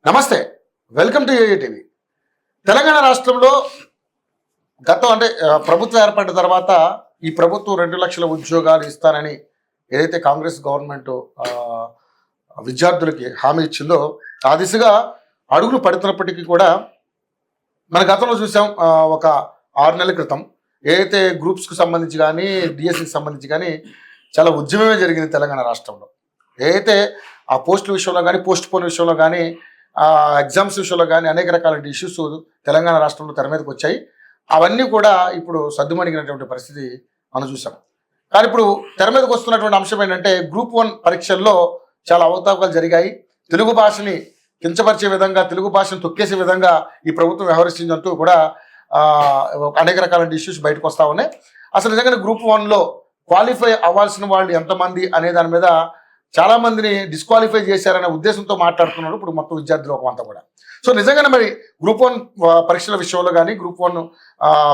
నమస్తే, welcome to ఏఏ TV. Telangana రాష్ట్రంలో గతం అంటే ప్రభుత్వం ఏర్పడిన తర్వాత ఈ ప్రభుత్వం 2 లక్షల ఉద్యోగాలు ఇస్తానని ఏదైతే కాంగ్రెస్ గవర్నమెంట్ విద్యార్థులకి హామీ ఇచ్చిందో ఆ దిశగా అడుగులు పడుతున్నప్పటికీ కూడా మన గతంలో చూసాం. ఒక 6 నెలల క్రితం ఏదైతే గ్రూప్స్కి సంబంధించి కానీ డిఎస్సికి సంబంధించి కానీ చాలా ఉద్యమమే జరిగింది తెలంగాణ రాష్ట్రంలో. ఏదైతే ఆ పోస్టుల విషయంలో కానీ పోస్ట్ పోన్ విషయంలో కానీ ఎగ్జామ్స్ విషయంలో కానీ అనేక రకాల ఇష్యూస్ తెలంగాణ రాష్ట్రంలో తెర మీదకి వచ్చాయి. అవన్నీ కూడా ఇప్పుడు సద్దుమణిగినటువంటి పరిస్థితి మనం చూసాం. కానీ ఇప్పుడు తెర మీదకి వస్తున్నటువంటి అంశం ఏంటంటే గ్రూప్ 1 పరీక్షల్లో చాలా అవకతవకలు జరిగాయి. తెలుగు భాషని కించపరిచే విధంగా, తెలుగు భాషను తొక్కేసే విధంగా ఈ ప్రభుత్వం వ్యవహరిస్తుందంటూ కూడా అనేక రకాల ఇష్యూస్ బయటకు వస్తూ ఉన్నాయి. అసలు నిజంగానే గ్రూప్ 1లో క్వాలిఫై అవ్వాల్సిన వాళ్ళు ఎంతమంది అనే దాని మీద చాలా మందిని డిస్క్వాలిఫై చేశారనే ఉద్దేశంతో మాట్లాడుతున్నారు ఇప్పుడు మొత్తం విద్యార్థులు అంతా కూడా. సో నిజంగానే మరి గ్రూప్ 1 పరీక్షల విషయంలో కానీ, గ్రూప్ 1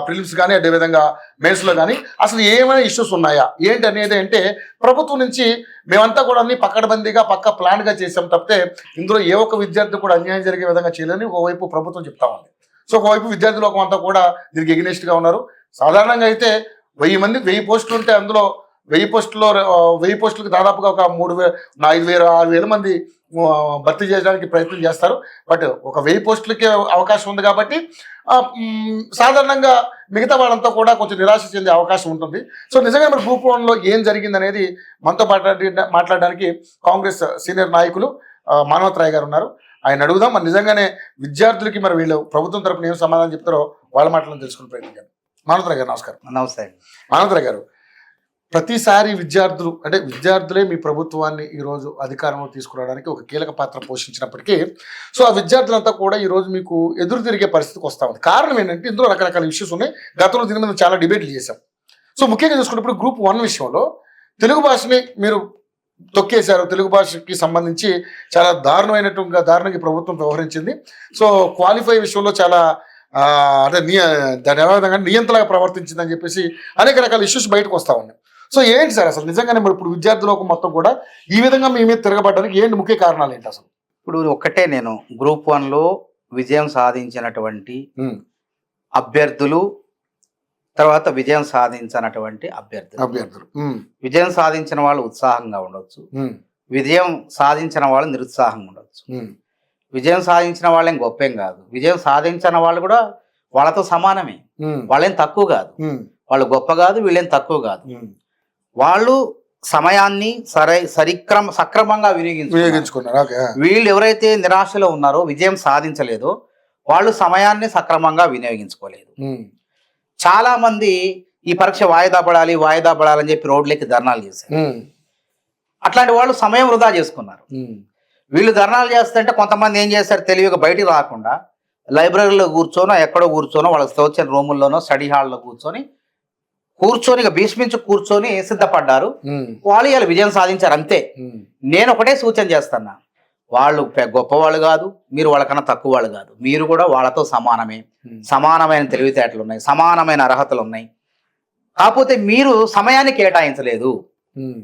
ప్రిలిమ్స్ కానీ, అదేవిధంగా మెయిన్స్లో కానీ అసలు ఏమైనా ఇష్యూస్ ఉన్నాయా ఏంటి అనేది అంటే ప్రభుత్వం నుంచి మేమంతా కూడా అన్ని పక్కడబందీగా ప్లాన్గా చేసాం తప్పితే ఇందులో ఏ ఒక్క విద్యార్థి కూడా అన్యాయం జరిగే విధంగా చేయలేని ఒకవైపు ప్రభుత్వం చెప్తా ఉంది. సో ఒకవైపు విద్యార్థులు అంతా కూడా దీనికి ఎగ్నెస్ట్గా ఉన్నారు. సాధారణంగా అయితే 1000 పోస్టులు ఉంటే అందులో 1000 పోస్టులకు దాదాపుగా ఒక 5,000-6,000 మంది భర్తీ చేయడానికి ప్రయత్నం చేస్తారు. బట్ ఒక 1000 పోస్టులకే అవకాశం ఉంది కాబట్టి సాధారణంగా మిగతా వాళ్ళంతా కూడా కొంచెం నిరాశ చెందే అవకాశం ఉంటుంది. సో నిజంగా మరి గ్రూప్ 1లో ఏం జరిగింది అనేది మనతో మాట్లాడడానికి కాంగ్రెస్ సీనియర్ నాయకులు మానవత్ రాయ్ గారు ఉన్నారు. ఆయన అడుగుదాం. మరి నిజంగానే విద్యార్థులకి మరి వీళ్ళు ప్రభుత్వం తరపున ఏం సమాధానం చెప్తారో వాళ్ళ మాటలను తెలుసుకునే ప్రయత్నం చేద్దాం. మానవత్ రాయ్ గారు నమస్కారం. నమస్తే. మానవత్ రాయ్ గారు, ప్రతిసారి విద్యార్థులే మీ ప్రభుత్వాన్ని ఈరోజు అధికారంలో తీసుకురావడానికి ఒక కీలక పాత్ర పోషించినప్పటికీ సో ఆ విద్యార్థులంతా కూడా ఈరోజు మీకు ఎదురు తిరిగే పరిస్థితికి వస్తూ ఉంది. కారణం ఏంటంటే ఇందులో రకరకాల ఇష్యూస్ ఉన్నాయి. గతంలో దీని మీద చాలా డిబేట్లు చేశాం. సో ముఖ్యంగా చూసుకున్నప్పుడు గ్రూప్ 1 విషయంలో తెలుగు భాషని మీరు తొక్కేశారు. తెలుగు భాషకి సంబంధించి చాలా దారుణంగా ప్రభుత్వం వ్యవహరించింది. సో క్వాలిఫై విషయంలో చాలా అంటే దాని విధంగా నియంత్రణగా ప్రవర్తించిందని చెప్పేసి అనేక రకాల ఇష్యూస్ బయటకు వస్తూ ఉన్నాయి. సో ఏంటి సార్ అసలు నిజంగానే మరి ఇప్పుడు విద్యార్థులకు మొత్తం కూడా ఈ విధంగా మీ మీద తిరగబడడానికి ఏంటి ముఖ్య కారణాలు ఏంటి అసలు? ఇప్పుడు ఒక్కటే, నేను గ్రూప్ 1లో విజయం సాధించినటువంటి అభ్యర్థులు, తర్వాత విజయం సాధించినటువంటి అభ్యర్థులు విజయం సాధించిన వాళ్ళు ఉత్సాహంగా ఉండొచ్చు, విజయం సాధించిన వాళ్ళు నిరుత్సాహంగా ఉండొచ్చు. విజయం సాధించిన వాళ్ళేం గొప్పేం కాదు, విజయం సాధించిన వాళ్ళు కూడా వాళ్ళతో సమానమే. వాళ్ళేం తక్కువ కాదు, వాళ్ళు గొప్ప కాదు, వీళ్ళేం తక్కువ కాదు. వాళ్ళు సమయాన్ని సక్రమంగా వినియోగించుకున్నారు. వీళ్ళు ఎవరైతే నిరాశలో ఉన్నారో, విజయం సాధించలేదో, వాళ్ళు సమయాన్ని సక్రమంగా వినియోగించుకోలేదు. చాలా మంది ఈ పరీక్ష వాయిదా పడాలని చెప్పి రోడ్లకి ధర్నాలు చేశారు. అట్లాంటి వాళ్ళు సమయం వృధా చేసుకున్నారు. వీళ్ళు ధర్నాలు చేస్తుంటే కొంతమంది ఏం చేశారు, తెలివిగా బయటికి రాకుండా లైబ్రరీలో కూర్చోనో ఎక్కడో కూర్చోనో వాళ్ళకి తోచిన రూముల్లోనో స్టడీ హాల్లో కూర్చొని భీష్మించి కూర్చొని సిద్ధపడ్డారు. వాళ్ళు ఇలా విజయం సాధించారు అంతే. నేను ఒకటే సూచన చేస్తున్నా, వాళ్ళు గొప్పవాళ్ళు కాదు, మీరు వాళ్ళకన్నా తక్కువ వాళ్ళు కాదు, మీరు కూడా వాళ్ళతో సమానమే. సమానమైన తెలివితేటలు ఉన్నాయి, సమానమైన అర్హతలు ఉన్నాయి. కాకపోతే మీరు సమయాన్ని కేటాయించలేదు,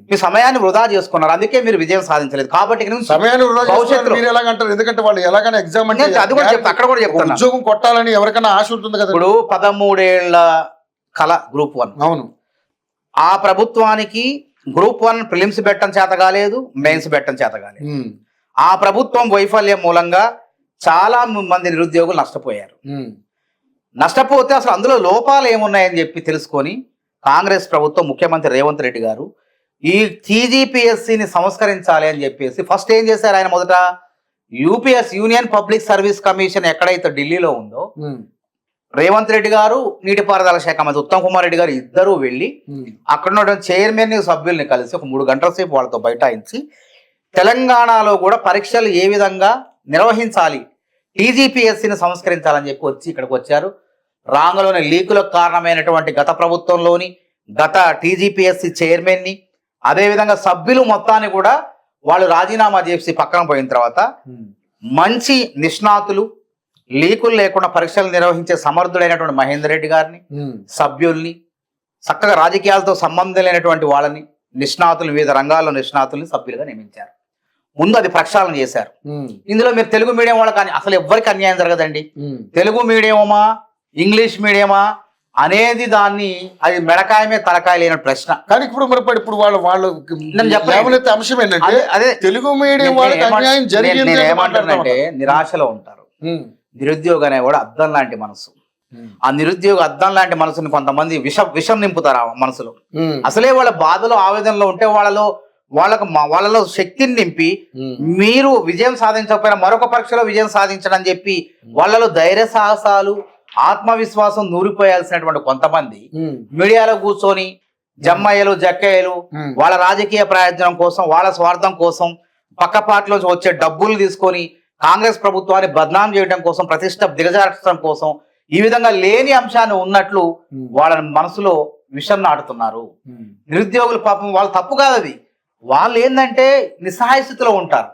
మీ సమయాన్ని వృధా చేసుకున్నారు, అందుకే మీరు విజయం సాధించలేదు. కాబట్టి ఎందుకంటే వాళ్ళు ఎలాగైనా ఎగ్జామ్ అంటే అది కూడా చెప్తా, అక్కడ కూడా చెప్తాను, ఉద్యోగం కొట్టాలని ఎవరికైనా ఆశ ఉంటుంది కదా. ఇప్పుడు 13 ఏళ్ల కళ గ్రూప్ 1. అవును, ఆ ప్రభుత్వానికి గ్రూప్ 1 ప్రిలిమ్స్ పెట్టడం చేత కాలేదు, మెయిన్స్ పెట్టడం చేత కాలేదు. ఆ ప్రభుత్వం వైఫల్యం మూలంగా చాలా మంది నిరుద్యోగులు నష్టపోయారు. నష్టపోతే అసలు అందులో లోపాలు ఏమున్నాయని చెప్పి తెలుసుకొని కాంగ్రెస్ ప్రభుత్వం, ముఖ్యమంత్రి రేవంత్ రెడ్డి గారు ఈ TGPSCని సంస్కరించాలి అని చెప్పేసి ఫస్ట్ ఏం చేశారు ఆయన, మొదట UPS union public service commission ఎక్కడైతే ఢిల్లీలో ఉందో, రేవంత్ రెడ్డి గారు, నీటిపారుదల శాఖ మంత్రి ఉత్తమ్ కుమార్ రెడ్డి గారు ఇద్దరూ వెళ్ళి అక్కడ ఉన్న చైర్మన్ సభ్యుల్ని కలిసి ఒక 3 గంటల సేపు వాళ్ళతో బైఠాయించి తెలంగాణలో కూడా పరీక్షలు ఏ విధంగా నిర్వహించాలి, TGPSCని సంస్కరించాలని చెప్పి ఇక్కడికి వచ్చారు. రాంగలోని లీకులకు కారణమైనటువంటి గత ప్రభుత్వంలోని గత TGPSC చైర్మన్ని, అదేవిధంగా సభ్యులు మొత్తాన్ని కూడా వాళ్ళు రాజీనామా చేసి పక్కన పోయిన తర్వాత మంచి నిష్ణాతులు, లీకులు లేకుండా పరీక్షలు నిర్వహించే సమర్థుడైనటువంటి మహేందర్ రెడ్డి గారిని, సభ్యుల్ని, చక్కగా రాజకీయాలతో సంబంధం లేనటువంటి వాళ్ళని, నిష్ణాతులు, వివిధ రంగాల్లో నిష్ణాతుల్ని సభ్యులుగా నియమించారు. ముందు అది ప్రక్షాళన చేశారు. ఇందులో మీరు తెలుగు మీడియం వాళ్ళకి అసలు ఎవ్వరికి అన్యాయం జరగదండి. తెలుగు మీడియమా ఇంగ్లీష్ మీడియమా అనేది దాన్ని అది మెడకాయమే తలకాయ లేని ప్రశ్న. కానీ ఇప్పుడు వాళ్ళు అంశం ఏంటంటే అదే తెలుగు మీడియం వాళ్ళకి అన్యాయం జరిగింది. నేను ఏమంటానంటే నిరాశలో ఉంటారు. నిరుద్యోగ అనే కూడా అద్దం లాంటి మనసు. ఆ నిరుద్యోగ అద్దం లాంటి మనసుని కొంతమంది విషం నింపుతారు ఆ మనసులో. అసలే వాళ్ళ బాధలో ఆవేదనలో ఉంటే వాళ్ళలో శక్తిని నింపి మీరు విజయం సాధించకపోయినా మరొక పరీక్షలో విజయం సాధించడం చెప్పి వాళ్ళలో ధైర్య సాహసాలు ఆత్మవిశ్వాసం నూరిపోయాల్సినటువంటి కొంతమంది మీడియాలో కూర్చొని జమ్మయ్యలు జక్కయ్యలు వాళ్ళ రాజకీయ ప్రయోజనం కోసం వాళ్ళ స్వార్థం కోసం పక్క పార్టీలోంచి వచ్చే డబ్బులు తీసుకొని కాంగ్రెస్ ప్రభుత్వాన్ని బద్నాం చేయడం కోసం ప్రతిష్ట దిగజార్చడం కోసం ఈ విధంగా లేని అంశాన్ని ఉన్నట్లు వాళ్ళ మనసులో విషం నాటుతున్నారు. నిరుద్యోగులు పాపం వాళ్ళ తప్పు కాదు అది. వాళ్ళు ఏంటంటే నిస్సహాయ స్థితిలో ఉంటారు.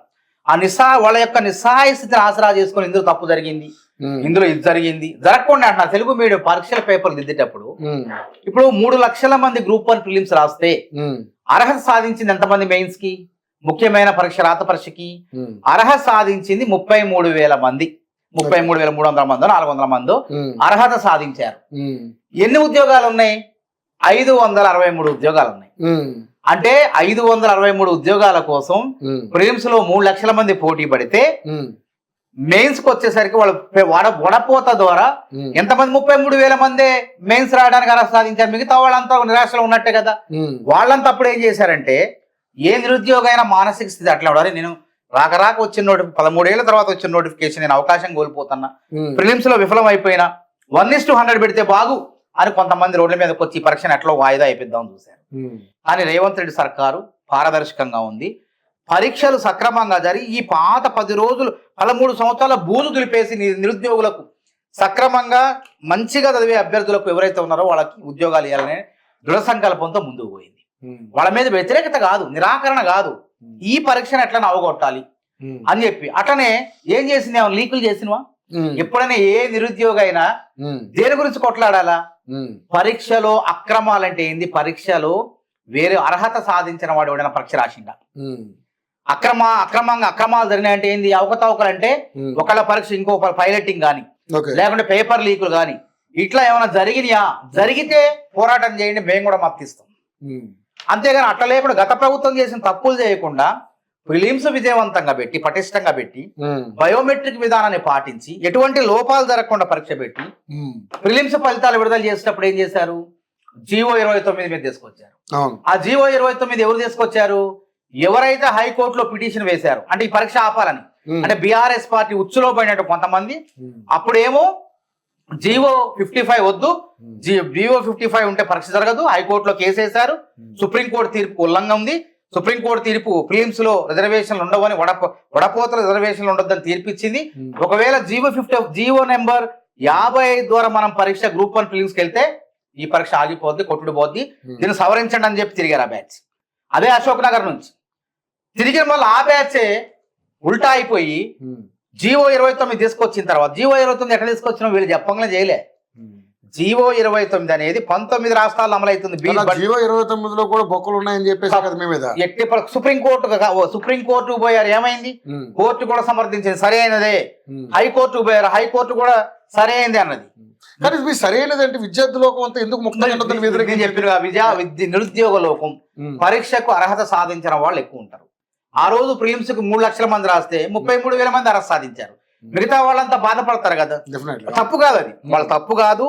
వాళ్ళ యొక్క నిస్సహాయ స్థితిని ఆసరా చేసుకొని ఇందులో తప్పు జరిగింది, ఇందులో ఇది జరిగింది జరగకుండా అంటున్నారు. తెలుగు మీడియం పరీక్షల పేపర్లు దిద్దేటప్పుడు ఇప్పుడు 3 లక్షల మంది గ్రూప్ 1 ప్రిలిమ్స్ రాస్తే అర్హత సాధించింది ఎంతమంది? మెయిన్స్ కి ముఖ్యమైన పరీక్ష రాత పరీక్షకి అర్హత సాధించింది 33,000 మంది. 33,300 మందో 400 మందో అర్హత సాధించారు. ఎన్ని ఉద్యోగాలు ఉన్నాయి? 563 ఉద్యోగాలు ఉన్నాయి. అంటే 563 ఉద్యోగాల కోసం ప్రిలిమ్స్ లో 3 లక్షల మంది పోటీ పడితే మెయిన్స్ కి వచ్చేసరికి వాళ్ళు వడపోత ద్వారా ఎంతమంది 33,000 మందే మెయిన్స్ రాయడానికి అర్హత సాధించారు. మిగతా వాళ్ళంతా నిరాశలో ఉన్నట్టే కదా. వాళ్ళంతా అప్పుడు ఏం చేశారంటే ఏ నిరుద్యోగ అయినా మానసిక స్థితి అట్లా ఉండాలి. నేను రాక వచ్చిన 13 ఏళ్ల తర్వాత వచ్చిన నోటిఫికేషన్ నేను అవకాశం కోల్పోతున్నా, ప్రిలిమ్స్ లో విఫలం అయిపోయినా 1:100 పెడితే బాగు అని కొంతమంది రోడ్ల మీదకి వచ్చి ఈ పరీక్షను ఎట్లా వాయిదా అయిపోద్దామని చూశారు. కానీ రేవంత్ రెడ్డి సర్కారు పారదర్శకంగా ఉంది. పరీక్షలు సక్రమంగా జరిగి ఈ పాత 10 రోజులు 13 సంవత్సరాల బూజు దులిపేసి నిరుద్యోగులకు సక్రమంగా మంచిగా చదివే అభ్యర్థులకు ఎవరైతే ఉన్నారో వాళ్ళకి ఉద్యోగాలు ఇవ్వాలనే దృఢ సంకల్పంతో ముందుకు పోయింది. వాళ్ళ మీద వ్యతిరేకత కాదు, నిరాకరణ కాదు, ఈ పరీక్షను ఎట్లా అవగొట్టాలి అని చెప్పి అట్లనే ఏం చేసింది? ఏమైనా లీకులు చేసినవా? ఎప్పుడైనా ఏ నిరుద్యోగ అయినా దేని గురించి కొట్లాడాలా? పరీక్షలో అక్రమాలంటే ఏంది? పరీక్షలో వేరే అర్హత సాధించిన వాడు ఎవడైనా పరీక్ష రాసిండా? అక్రమాలు జరిగినాయంటే ఏంది? అవకతవకలు అంటే ఒకళ్ళ పరీక్ష ఇంకో పైలటింగ్ గాని లేకుంటే పేపర్ లీకులు గాని ఇట్లా ఏమైనా జరిగినాయా? జరిగితే పోరాటం చేయండి, మేము కూడా మద్దతిస్తాం. అంతేగాని అట్లా లేకుండా గత ప్రభుత్వం చేసిన తప్పులు చేయకుండా ప్రిలిమ్స్ విజయవంతంగా పెట్టి పటిష్టంగా పెట్టి బయోమెట్రిక్ విధానాన్ని పాటించి ఎటువంటి లోపాలు జరగకుండా పరీక్ష పెట్టి ప్రిలిమ్స్ ఫలితాలు విడుదల చేసేటప్పుడు ఏం చేశారు? జీవో 29 మీద తీసుకొచ్చారు. ఆ జీవో 29 ఎవరు తీసుకొచ్చారు? ఎవరైతే హైకోర్టులో పిటిషన్ వేశారు అంటే ఈ పరీక్ష ఆపాలని, అంటే బీఆర్ఎస్ పార్టీ ఉచ్చులో పడినట్టు కొంతమంది అప్పుడేమో జీవో 55 వద్దు, జీవో 55 ఉంటే పరీక్ష జరగదు, హైకోర్టులో కేసు వేశారు. సుప్రీంకోర్టు తీర్పు ఉల్లంఘన ఉంది, సుప్రీంకోర్టు తీర్పు ప్రిలిమ్స్ లో రిజర్వేషన్లు ఉండవని వడపోతల రిజర్వేషన్లు ఉండొద్దని తీర్పిచ్చింది. ఒకవేళ జీవో నెంబర్ 55 ద్వారా మనం పరీక్ష గ్రూప్ 1 ప్రిలిమ్స్కి వెళ్తే ఈ పరీక్ష ఆగిపోద్ది, కొట్టుడు పోద్ది, దీన్ని సవరించండి అని చెప్పి తిరిగారు ఆ బ్యాచ్. అదే అశోక్ నగర్ నుంచి తిరిగిన మళ్ళీ ఆ బ్యాచే ఉల్టా అయిపోయి జీవో 29 తీసుకొచ్చిన తర్వాత జీవో 29 ఎట్లా తీసుకొచ్చినా వీళ్ళు చెప్పంగా చేయలే. జీవో 29 అనేది 19 రాష్ట్రాల్లో అమలవుతుంది. జీవో 29లో కూడా బొక్కలు ఉన్నాయని చెప్పేసి ఎట్టి సుప్రీంకోర్టుకు పోయారు. ఏమైంది? కోర్టు కూడా సమర్థించింది, సరే అయినదే. హైకోర్టుకు పోయారు, హైకోర్టు కూడా సరే అయింది అన్నది. కానీ మీ సరైనది అంటే విద్యార్థి లోకం అంతా ఎందుకు ముఖ్యంగా చెప్పిన నిరుద్యోగ లోకం పరీక్షకు అర్హత సాధించిన వాళ్ళు ఎక్కువ ఉంటారు. ఆ రోజు ప్రిలిమ్స్ కు 3 లక్షల మంది రాస్తే 33,000 మంది అర్హత సాధించారు. మిగతా వాళ్ళంతా బాధపడతారు కదా. తప్పు కాదు అది, వాళ్ళ తప్పు కాదు.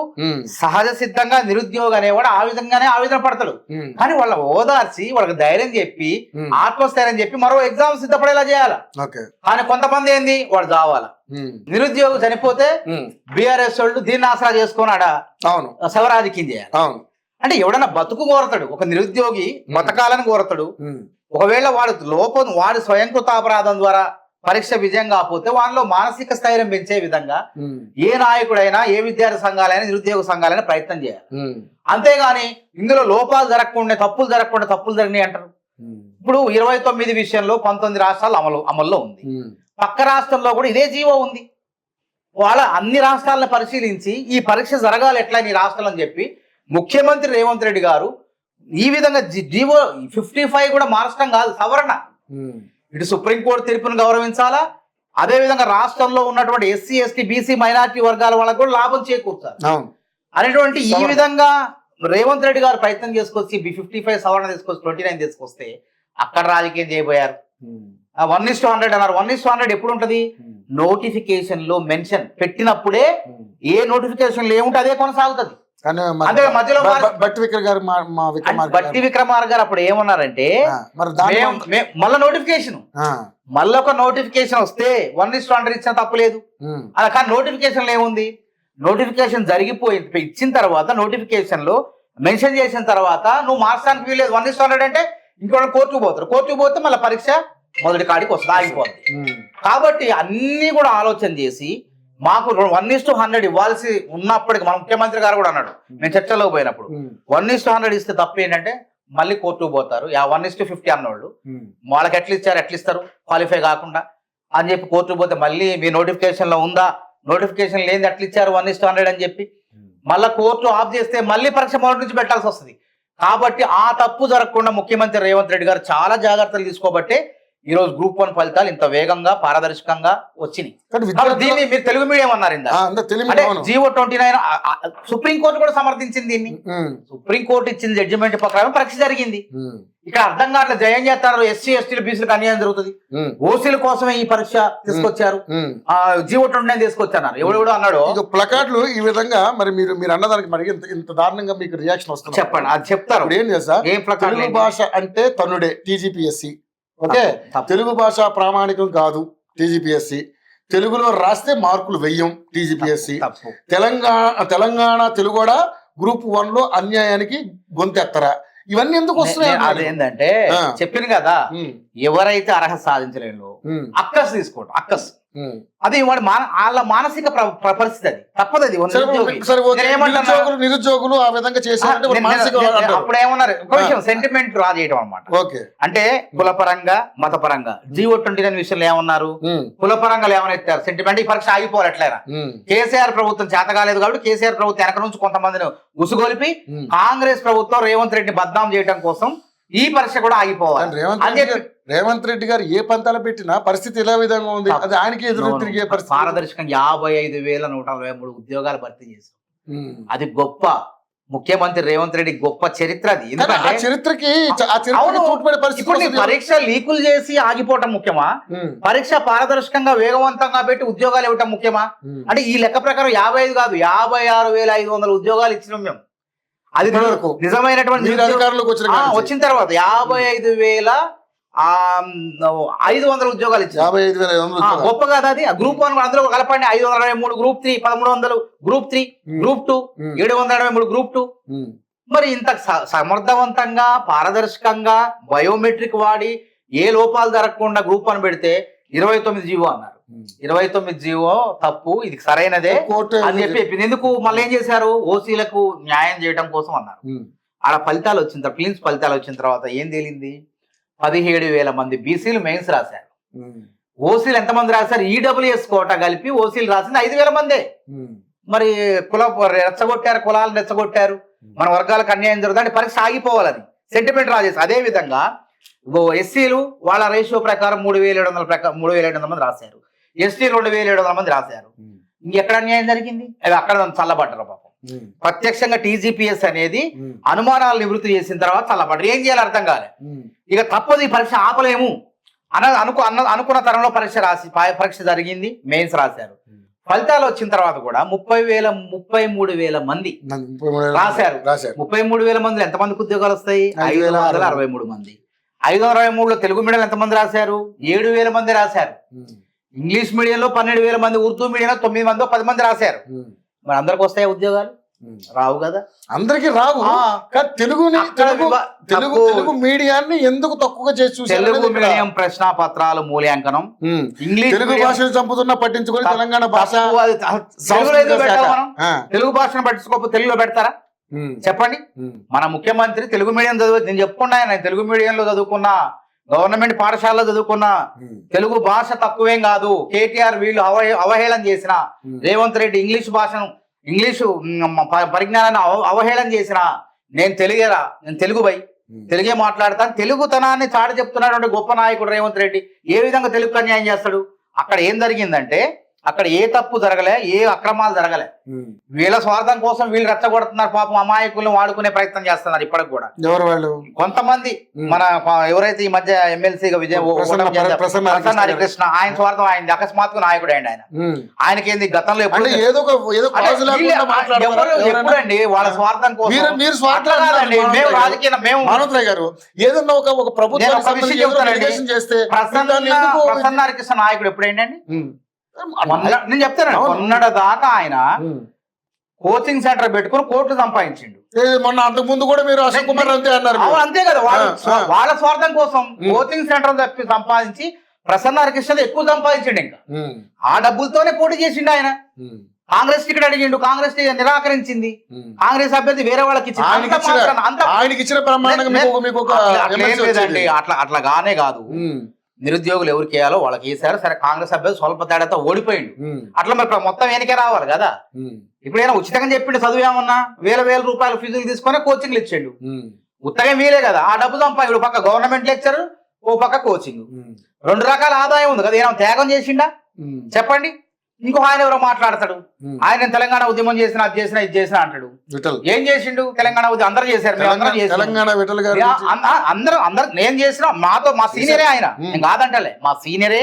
సహజ సిద్ధంగా నిరుద్యోగ అనేవాడు ఆ విధంగానే ఆవేదన పడతాడు. కానీ వాళ్ళ ఓదార్చి వాళ్ళకి ధైర్యం చెప్పి ఆత్మస్థైర్యం చెప్పి మరో ఎగ్జామ్ సిద్ధపడేలా చేయాలి. కానీ కొంతమంది ఏంది వాడు చావాలా. నిరుద్యోగం చనిపోతే బీఆర్ఎస్ వాళ్ళు దీన్ని ఆసరా చేసుకున్నాడా శవరాజకీయం చేయాలి. అంటే ఎవడన్నా బతుకు కోరతాడు, ఒక నిరుద్యోగి బతకాలని కోరతాడు. ఒకవేళ వాడు స్వయంకృతాపరాధం ద్వారా పరీక్ష విజయం కాకపోతే వాళ్ళలో మానసిక స్థైర్యం పెంచే విధంగా ఏ నాయకుడైనా ఏ విద్యార్థి సంఘాలైనా నిరుద్యోగ సంఘాలైనా ప్రయత్నం చేయాలి. అంతేగాని ఇందులో లోపాలు జరగకుండా తప్పులు జరిగినాయి అంటారు. ఇప్పుడు 29 విషయంలో 19 రాష్ట్రాలు అమల్లో ఉంది. పక్క రాష్ట్రంలో కూడా ఇదే జీవో ఉంది. వాళ్ళ అన్ని రాష్ట్రాలను పరిశీలించి ఈ పరీక్ష జరగాలి ఎట్లా ఈ రాష్ట్రాలు అని చెప్పి ముఖ్యమంత్రి రేవంత్ రెడ్డి గారు ఈ విధంగా జీవో 55 కూడా మార్చడం కాదు, సవరణ. ఇటు సుప్రీంకోర్టు తీర్పును గౌరవించాలా, అదేవిధంగా రాష్ట్రంలో ఉన్నటువంటి ఎస్సీ ఎస్టీ బీసీ మైనారిటీ వర్గాల వాళ్ళకు కూడా లాభం చేకూర్చాలి అనేటువంటి ఈ విధంగా రేవంత్ రెడ్డి గారు ప్రయత్నం చేసుకొచ్చి 55 సవరణ తీసుకొచ్చి 29 తీసుకొస్తే అక్కడ రాజకీయం చేయబోయారు. 1:100 అన్నారు. 1:100 ఎప్పుడు ఉంటది? నోటిఫికేషన్ లో మెన్షన్ పెట్టినప్పుడే ఏ నోటిఫికేషన్ లో ఏముంటే అదే కొనసాగుతుంది. అంటే మధ్యలో బట్టి విక్రమార్క గారు అప్పుడు ఏమన్నారంటే మళ్ళీ నోటిఫికేషన్ మళ్ళీ ఒక నోటిఫికేషన్ వస్తే 1:100 ఇచ్చిన తప్పులేదు. అలా కానీ నోటిఫికేషన్ ఏముంది? నోటిఫికేషన్ జరిగిపోయింది, ఇచ్చిన తర్వాత నోటిఫికేషన్ లో మెన్షన్ చేసిన తర్వాత నువ్వు మార్చడానికి వీలేదు. 1:100 అంటే ఇంకో కోర్టుకు పోతారు, కోర్టుకు పోతే మళ్ళీ పరీక్ష మొదటి కాడికి వస్తుంది, ఆగిపోతుంది. కాబట్టి అన్ని కూడా ఆలోచన చేసి మాకు 1:100 ఇవ్వాల్సి ఉన్నప్పటికీ మన ముఖ్యమంత్రి గారు కూడా అన్నాడు మేము చర్చలో పోయినప్పుడు 1:100 ఇస్తే తప్పు ఏంటంటే మళ్ళీ కోర్టుకు పోతారు. 1:50 అన్నోళ్ళు వాళ్ళకి ఎట్లా ఇస్తారు క్వాలిఫై కాకుండా అని చెప్పి కోర్టుకు పోతే మళ్ళీ మీ నోటిఫికేషన్ లో ఉందా, నోటిఫికేషన్ లేని ఎట్లా ఇచ్చారు 1:100 అని చెప్పి మళ్ళీ కోర్టు ఆఫ్ చేస్తే మళ్ళీ పరీక్ష మొదటి నుంచి పెట్టాల్సి వస్తుంది. కాబట్టి ఆ తప్పు జరగకుండా ముఖ్యమంత్రి రేవంత్ రెడ్డి గారు చాలా జాగ్రత్తలు తీసుకోబట్టే ఈ రోజు గ్రూప్ 1 ఫలితాలు ఇంత వేగంగా పారదర్శకంగా వచ్చినాయి. దీన్ని మీరు తెలుగు మీడియం అన్నారు G29 సుప్రీంకోర్టు కూడా సమర్థించింది దీన్ని. సుప్రీంకోర్టు ఇచ్చిన జడ్జిమెంట్ ప్రకారం పరీక్ష జరిగింది. ఇక్కడ అర్థం కావట్లేదు జయం చేస్తారు, ఎస్సీ ఎస్టీలు బీసీలకు అన్యాయం జరుగుతుంది, ఓసీల కోసమే ఈ పరీక్ష తీసుకొచ్చారు, G29 తీసుకొచ్చారు ఎవడెవడో అన్నాడు. ప్లకార్డులు ఈ విధంగా మరి మీరు అన్నదానికి మరి ఇంత దారుణంగా మీకు రియాక్షన్ వస్తుంది. చెప్పండి, అది చెప్తారు. ఏం చేస్తా తెలుగు భాష అంటే తనుడే TGPSC. ఓకే, తెలుగు భాష ప్రామాణికం కాదు TGPSC. తెలుగులో రాస్తే మార్కులు వెయ్యం TGPSC. తెలంగాణ తెలుగు కూడా గ్రూప్ 1 లో అన్యాయానికి గొంతెత్తరా? ఇవన్నీ ఎందుకు వస్తున్నాయి? అదేంటంటే చెప్పింది కదా, ఎవరైతే అర్హత సాధించలేను అక్కస్ తీసుకోవడం, అక్కస్ అది వాడి వాళ్ళ మానసిక పరిస్థితి, అది తప్పదు. అది నిరుద్యోగులు ఆ విధంగా చేశారు. అప్పుడు ఏమన్నారు, సెంటిమెంట్ డ్రా చేయడం అనమాట. అంటే కులపరంగా మతపరంగా G29 విషయంలో ఏమన్నారు, కులపరంగా ఏమైనా ఎత్తారు సెంటిమెంట్, ఈ పరీక్ష ఆగిపోవాలి ఎట్లయినా. కేసీఆర్ ప్రభుత్వం చేత కాలేదు కాబట్టి కేసీఆర్ ప్రభుత్వం వెనక నుంచి కొంతమందిని ఉసుగొలిపి కాంగ్రెస్ ప్రభుత్వం రేవంత్ రెడ్డిని బద్నాం చేయడం కోసం ఈ పరీక్ష కూడా ఆగిపోవాలి. రేవంత్ రెడ్డి గారు ఏ పంతాలు పెట్టినా పరిస్థితి ఎలా విధంగా ఉంది, అది ఆయనకి ఎదురు తిరిగే పరిస్థితి. పారదర్శకంగా 55,143 ఉద్యోగాలు భర్తీ చేశారు. అది గొప్ప ముఖ్యమంత్రి రేవంత్ రెడ్డి గొప్ప చరిత్ర. అది ఎందుకంటే చరిత్రకి పరీక్ష లీకులు చేసి ఆగిపోవటం ముఖ్యమా, పరీక్ష పారదర్శకంగా వేగవంతంగా పెట్టి ఉద్యోగాలు ఇవ్వటం ముఖ్యమా? అంటే ఈ లెక్క ప్రకారం 55 కాదు 56,500 ఉద్యోగాలు ఇచ్చినాం మేము. అది నిజమైనటువంటి వచ్చిన తర్వాత 55,500 ఉద్యోగాలు ఇచ్చారు. గొప్ప కాదు అది. గ్రూప్ 1 అందులో కలపండి 523 గ్రూప్ 3, 1300 గ్రూప్ 3, గ్రూప్ 2 783 గ్రూప్ 2. మరి ఇంత సమర్థవంతంగా పారదర్శకంగా బయోమెట్రిక్ వాడి ఏ లోపాలు జరగకుండా గ్రూప్ 1 పెడితే 29 జీవో అన్నారు. 29 జీవో తప్పు, ఇది సరైనదే అని చెప్పి ఎందుకు మళ్ళీ ఏం చేశారు, ఓసీలకు న్యాయం చేయడం కోసం అన్నారు. ఆడ ఫలితాలు వచ్చిన తర్వాత క్లీన్స్ ఫలితాలు వచ్చిన తర్వాత ఏం తేలింది, 17,000 మంది బీసీలు మెయిన్స్ రాశారు. ఓసీలు ఎంతమంది రాశారు, ఈడబ్ల్యూఎస్ కోటా కలిపి ఓసీలు రాసింది 5,000 మందే. మరి రెచ్చగొట్టారు, కులాలను రెచ్చగొట్టారు, మన వర్గాలకు అన్యాయం జరుగుతుంది అంటే పరీక్ష ఆగిపోవాలని సెంటిమెంట్ రాజేసి. అదే విధంగా ఎస్సీలు వాళ్ళ రేషియో ప్రకారం 3,700 మంది రాశారు, ఎస్టీ 2,700 మంది రాశారు. ఇంకెక్కడ అన్యాయం జరిగింది, అది అక్కడ చల్లబడ్డారు పాపం. ప్రత్యక్షంగా TGPS అనేది అనుమానాలు నివృత్తి చేసిన తర్వాత చల్లబడ్డారు. ఏం చేయాలి అర్థం కాలే. ఇక తప్పదు, ఈ పరీక్ష ఆపలేము అనుకున్న తరంలో పరీక్ష జరిగింది, మెయిన్స్ రాశారు. ఫలితాలు వచ్చిన తర్వాత కూడా 33,000 మంది రాశారు. 33,000 మందిలో ఎంతమందికి ఉద్యోగాలు వస్తాయి, 563 మంది. 563లో తెలుగు మీడియంలో ఎంతమంది రాశారు, 7,000 మంది రాశారు. ఇంగ్లీష్ మీడియంలో 12,000 మంది, ఉర్దూ మీడియంలో 9 మంది 10 మంది రాశారు. మరి అందరికి వస్తాయి ఉద్యోగాలు? రావు కదా, అందరికి రావు. తెలుగు మీడియాన్ని ఎందుకు తక్కువగా చేసి చూసారు? తెలుగు మీడియం ప్రశ్న పత్రాలు మూల్యాంకనం ఇంగ్లీష్ తెలుగు భాషను చంపుతున్నా పట్టించుకొని తెలంగాణ భాష తెలుగు భాషను పట్టించుకోకపోతే తెలుగులో పెడతారా చెప్పండి? మన ముఖ్యమంత్రి తెలుగు మీడియం చదివి, నేను చెప్పుకున్నా ఆయన తెలుగు మీడియంలో చదువుకున్న, గవర్నమెంట్ పాఠశాలలో చదువుకున్న, తెలుగు భాష తక్కువేం కాదు. కేటీఆర్ వీళ్ళు అవహేళన చేసిన, రేవంత్ రెడ్డి ఇంగ్లీషు పరిజ్ఞానాన్ని అవహేళన చేసిన, నేను తెలుగు బై తెలుగే మాట్లాడతాను. తెలుగుతనాన్ని చాటి చెప్తున్నటువంటి గొప్ప నాయకుడు రేవంత్ రెడ్డి ఏ విధంగా తెలుగు అన్యాయం చేస్తాడు? అక్కడ ఏం జరిగిందంటే అక్కడ ఏ తప్పు జరగలే, ఏ అక్రమాలు జరగలే. వీళ్ళ స్వార్థం కోసం వీళ్ళు రెచ్చగొడుతున్నారు. పాపం అమాయకులను వాడుకునే ప్రయత్నం చేస్తున్నారు ఇప్పటికి కూడా. ఎవరు వాళ్ళు? కొంతమంది మన ఎవరైతే ఈ మధ్య ఎమ్మెల్సీగా ప్రసన్న హరికృష్ణ, ఆయన స్వార్థం ఆయనది. అకస్మాత్తుగా నాయకుడు అండి ఆయన. ఆయనకేంది గతంలో ఎప్పుడండి వాళ్ళ స్వార్థం కోసం మేము రాజకీయ గారు ఏదన్నా ఒక ప్రభుత్వం చేస్తే ప్రసన్న హరికృష్ణ నాయకుడు ఎప్పుడేంటండి? నేను చెప్తాను, మొన్నటి దాకా ఆయన కోచింగ్ సెంటర్ పెట్టుకుని కోట్లు సంపాదించిండు. మొన్న అంతకు ముందు కూడా మీరు అశోక్ కుమార్ అంతే అన్నారు. అంతే కదా, వాళ్ళ స్వార్థం కోసం కోచింగ్ సెంటర్ తప్పి సంపాదించి ప్రసన్న హరికృష్ణ ఎక్కువ సంపాదించిండు. ఇంకా ఆ డబ్బులతోనే పోటీ చేసిండు ఆయన. కాంగ్రెస్ టికెట్ అడిగిండు, కాంగ్రెస్ నిరాకరించింది. కాంగ్రెస్ అభ్యర్థి వేరే వాళ్ళకి అట్లా గానే కాదు. నిరుద్యోగులు ఎవరికి వేయాలో వాళ్ళకి వేసారు. సరే, కాంగ్రెస్ అభ్యర్థి స్వల్ప తేడాతో ఓడిపోయిండు. అట్లా మరి మొత్తం వెనకే రావాలి కదా. ఇప్పుడైనా ఉచితంగా చెప్పిండు చదువు ఏమన్నా, వేల రూపాయలు ఫీజులు తీసుకొని కోచింగ్లు ఇచ్చిండు. ఉత్తగా వీలే కదా. ఆ డబ్బు సంపాదిండు. పక్క గవర్నమెంట్ లెక్చర్, ఓ పక్క కోచింగ్, 2 రకాల ఆదాయం ఉంది కదా. ఏమైనా త్యాగం చేసిండా చెప్పండి? ఇంకో ఆయన ఎవరో మాట్లాడతాడు, ఆయన తెలంగాణ ఉద్యమం చేసిన, అది చేసిన, ఇది చేసిన అంటాడు. ఏం చేసిండు? తెలంగాణ ఉద్యమం అందరూ చేశారు, అందరూ నేను చేసిన, మా సీనియరే ఆయన. నేను కాదంటలే, మా సీనియరే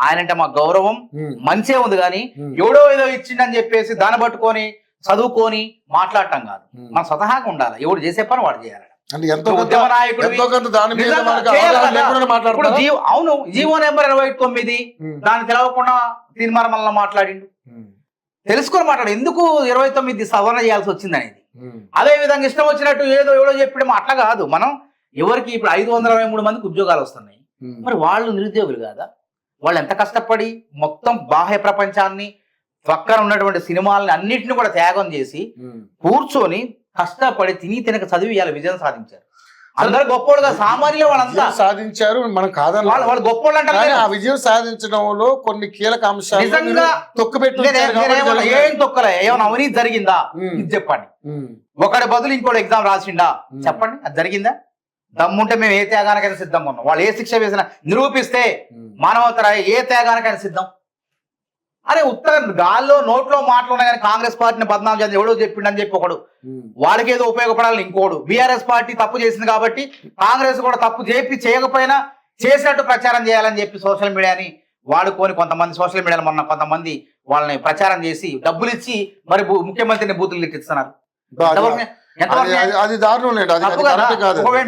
ఆయన. అంటే మా గౌరవం మంచిగా ఉంది. కానీ ఎవడో ఏదో ఇచ్చిండని చెప్పేసి దాన్ని పట్టుకొని చదువుకొని మాట్లాడటం కాదు. మన స్వతహాగా ఉండాలి. ఎవడు చేసే పని వాడు చేయాలి. ఉద్యమ నాయకుడు అవును. జీవో నెంబర్ 29 దాన్ని తెలవకుండా తీర్మానం మాట్లాడిండు. తెలుసుకొని మాట్లాడు. ఎందుకు 29 సవరణ చేయాల్సి వచ్చింది అనేది. అదే విధంగా ఇష్టం వచ్చినట్టు ఏదో ఎవడో చెప్పడం అట్లా కాదు. మనం ఎవరికి ఇప్పుడు 523 మందికి ఉద్యోగాలు వస్తున్నాయి. మరి వాళ్ళు నిరుద్యోగులు కాదా? వాళ్ళు ఎంత కష్టపడి మొత్తం బాహ్య ప్రపంచాన్ని, పక్కన ఉన్నటువంటి సినిమాలని అన్నిటిని కూడా త్యాగం చేసి కూర్చొని కష్టపడి తినక చదివి ఇవాళ విజయం సాధించారు. అందరు గొప్పోడుగా సామాన్యులు వాళ్ళంతా సాధించారు. మనం కాదని వాళ్ళు గొప్పోళ్ళు అంటారు. ఆ విజయం సాధించడంలో కొన్ని కీలక అంశాలు నిజంగా ఏం తొక్కలే. ఏమైనా అవినీతి జరిగిందా ఇది చెప్పండి. ఒకటి బదులు ఇంకోటి ఎగ్జామ్ రాసిండా చెప్పండి. అది జరిగిందా? దమ్ముంటే మేము ఏ త్యాగానికైనా సిద్ధంగా ఉన్నాం. వాళ్ళు ఏ శిక్ష వేసినా నిరూపిస్తే మానవతర ఏ త్యాగానికైనా సిద్ధం. అరే ఉత్తర గాల్లో నోట్లో మాటలు ఉన్నాయి కానీ కాంగ్రెస్ పార్టీని బదనాం చేసి ఎవడో చెప్పిండని చెప్పి ఒకడు, వాడికి ఏదో ఉపయోగపడాలని ఇంకోడు. బీఆర్ఎస్ పార్టీ తప్పు చేసింది కాబట్టి కాంగ్రెస్ కూడా తప్పు చేయకపోయినా చేసినట్టు ప్రచారం చేయాలని చెప్పి సోషల్ మీడియాని వాడుకొని కొంతమంది సోషల్ మీడియాలో మొన్న కొంతమంది వాళ్ళని ప్రచారం చేసి డబ్బులు ఇచ్చి మరి ముఖ్యమంత్రిని బూతులు లిఖిస్తున్నారు.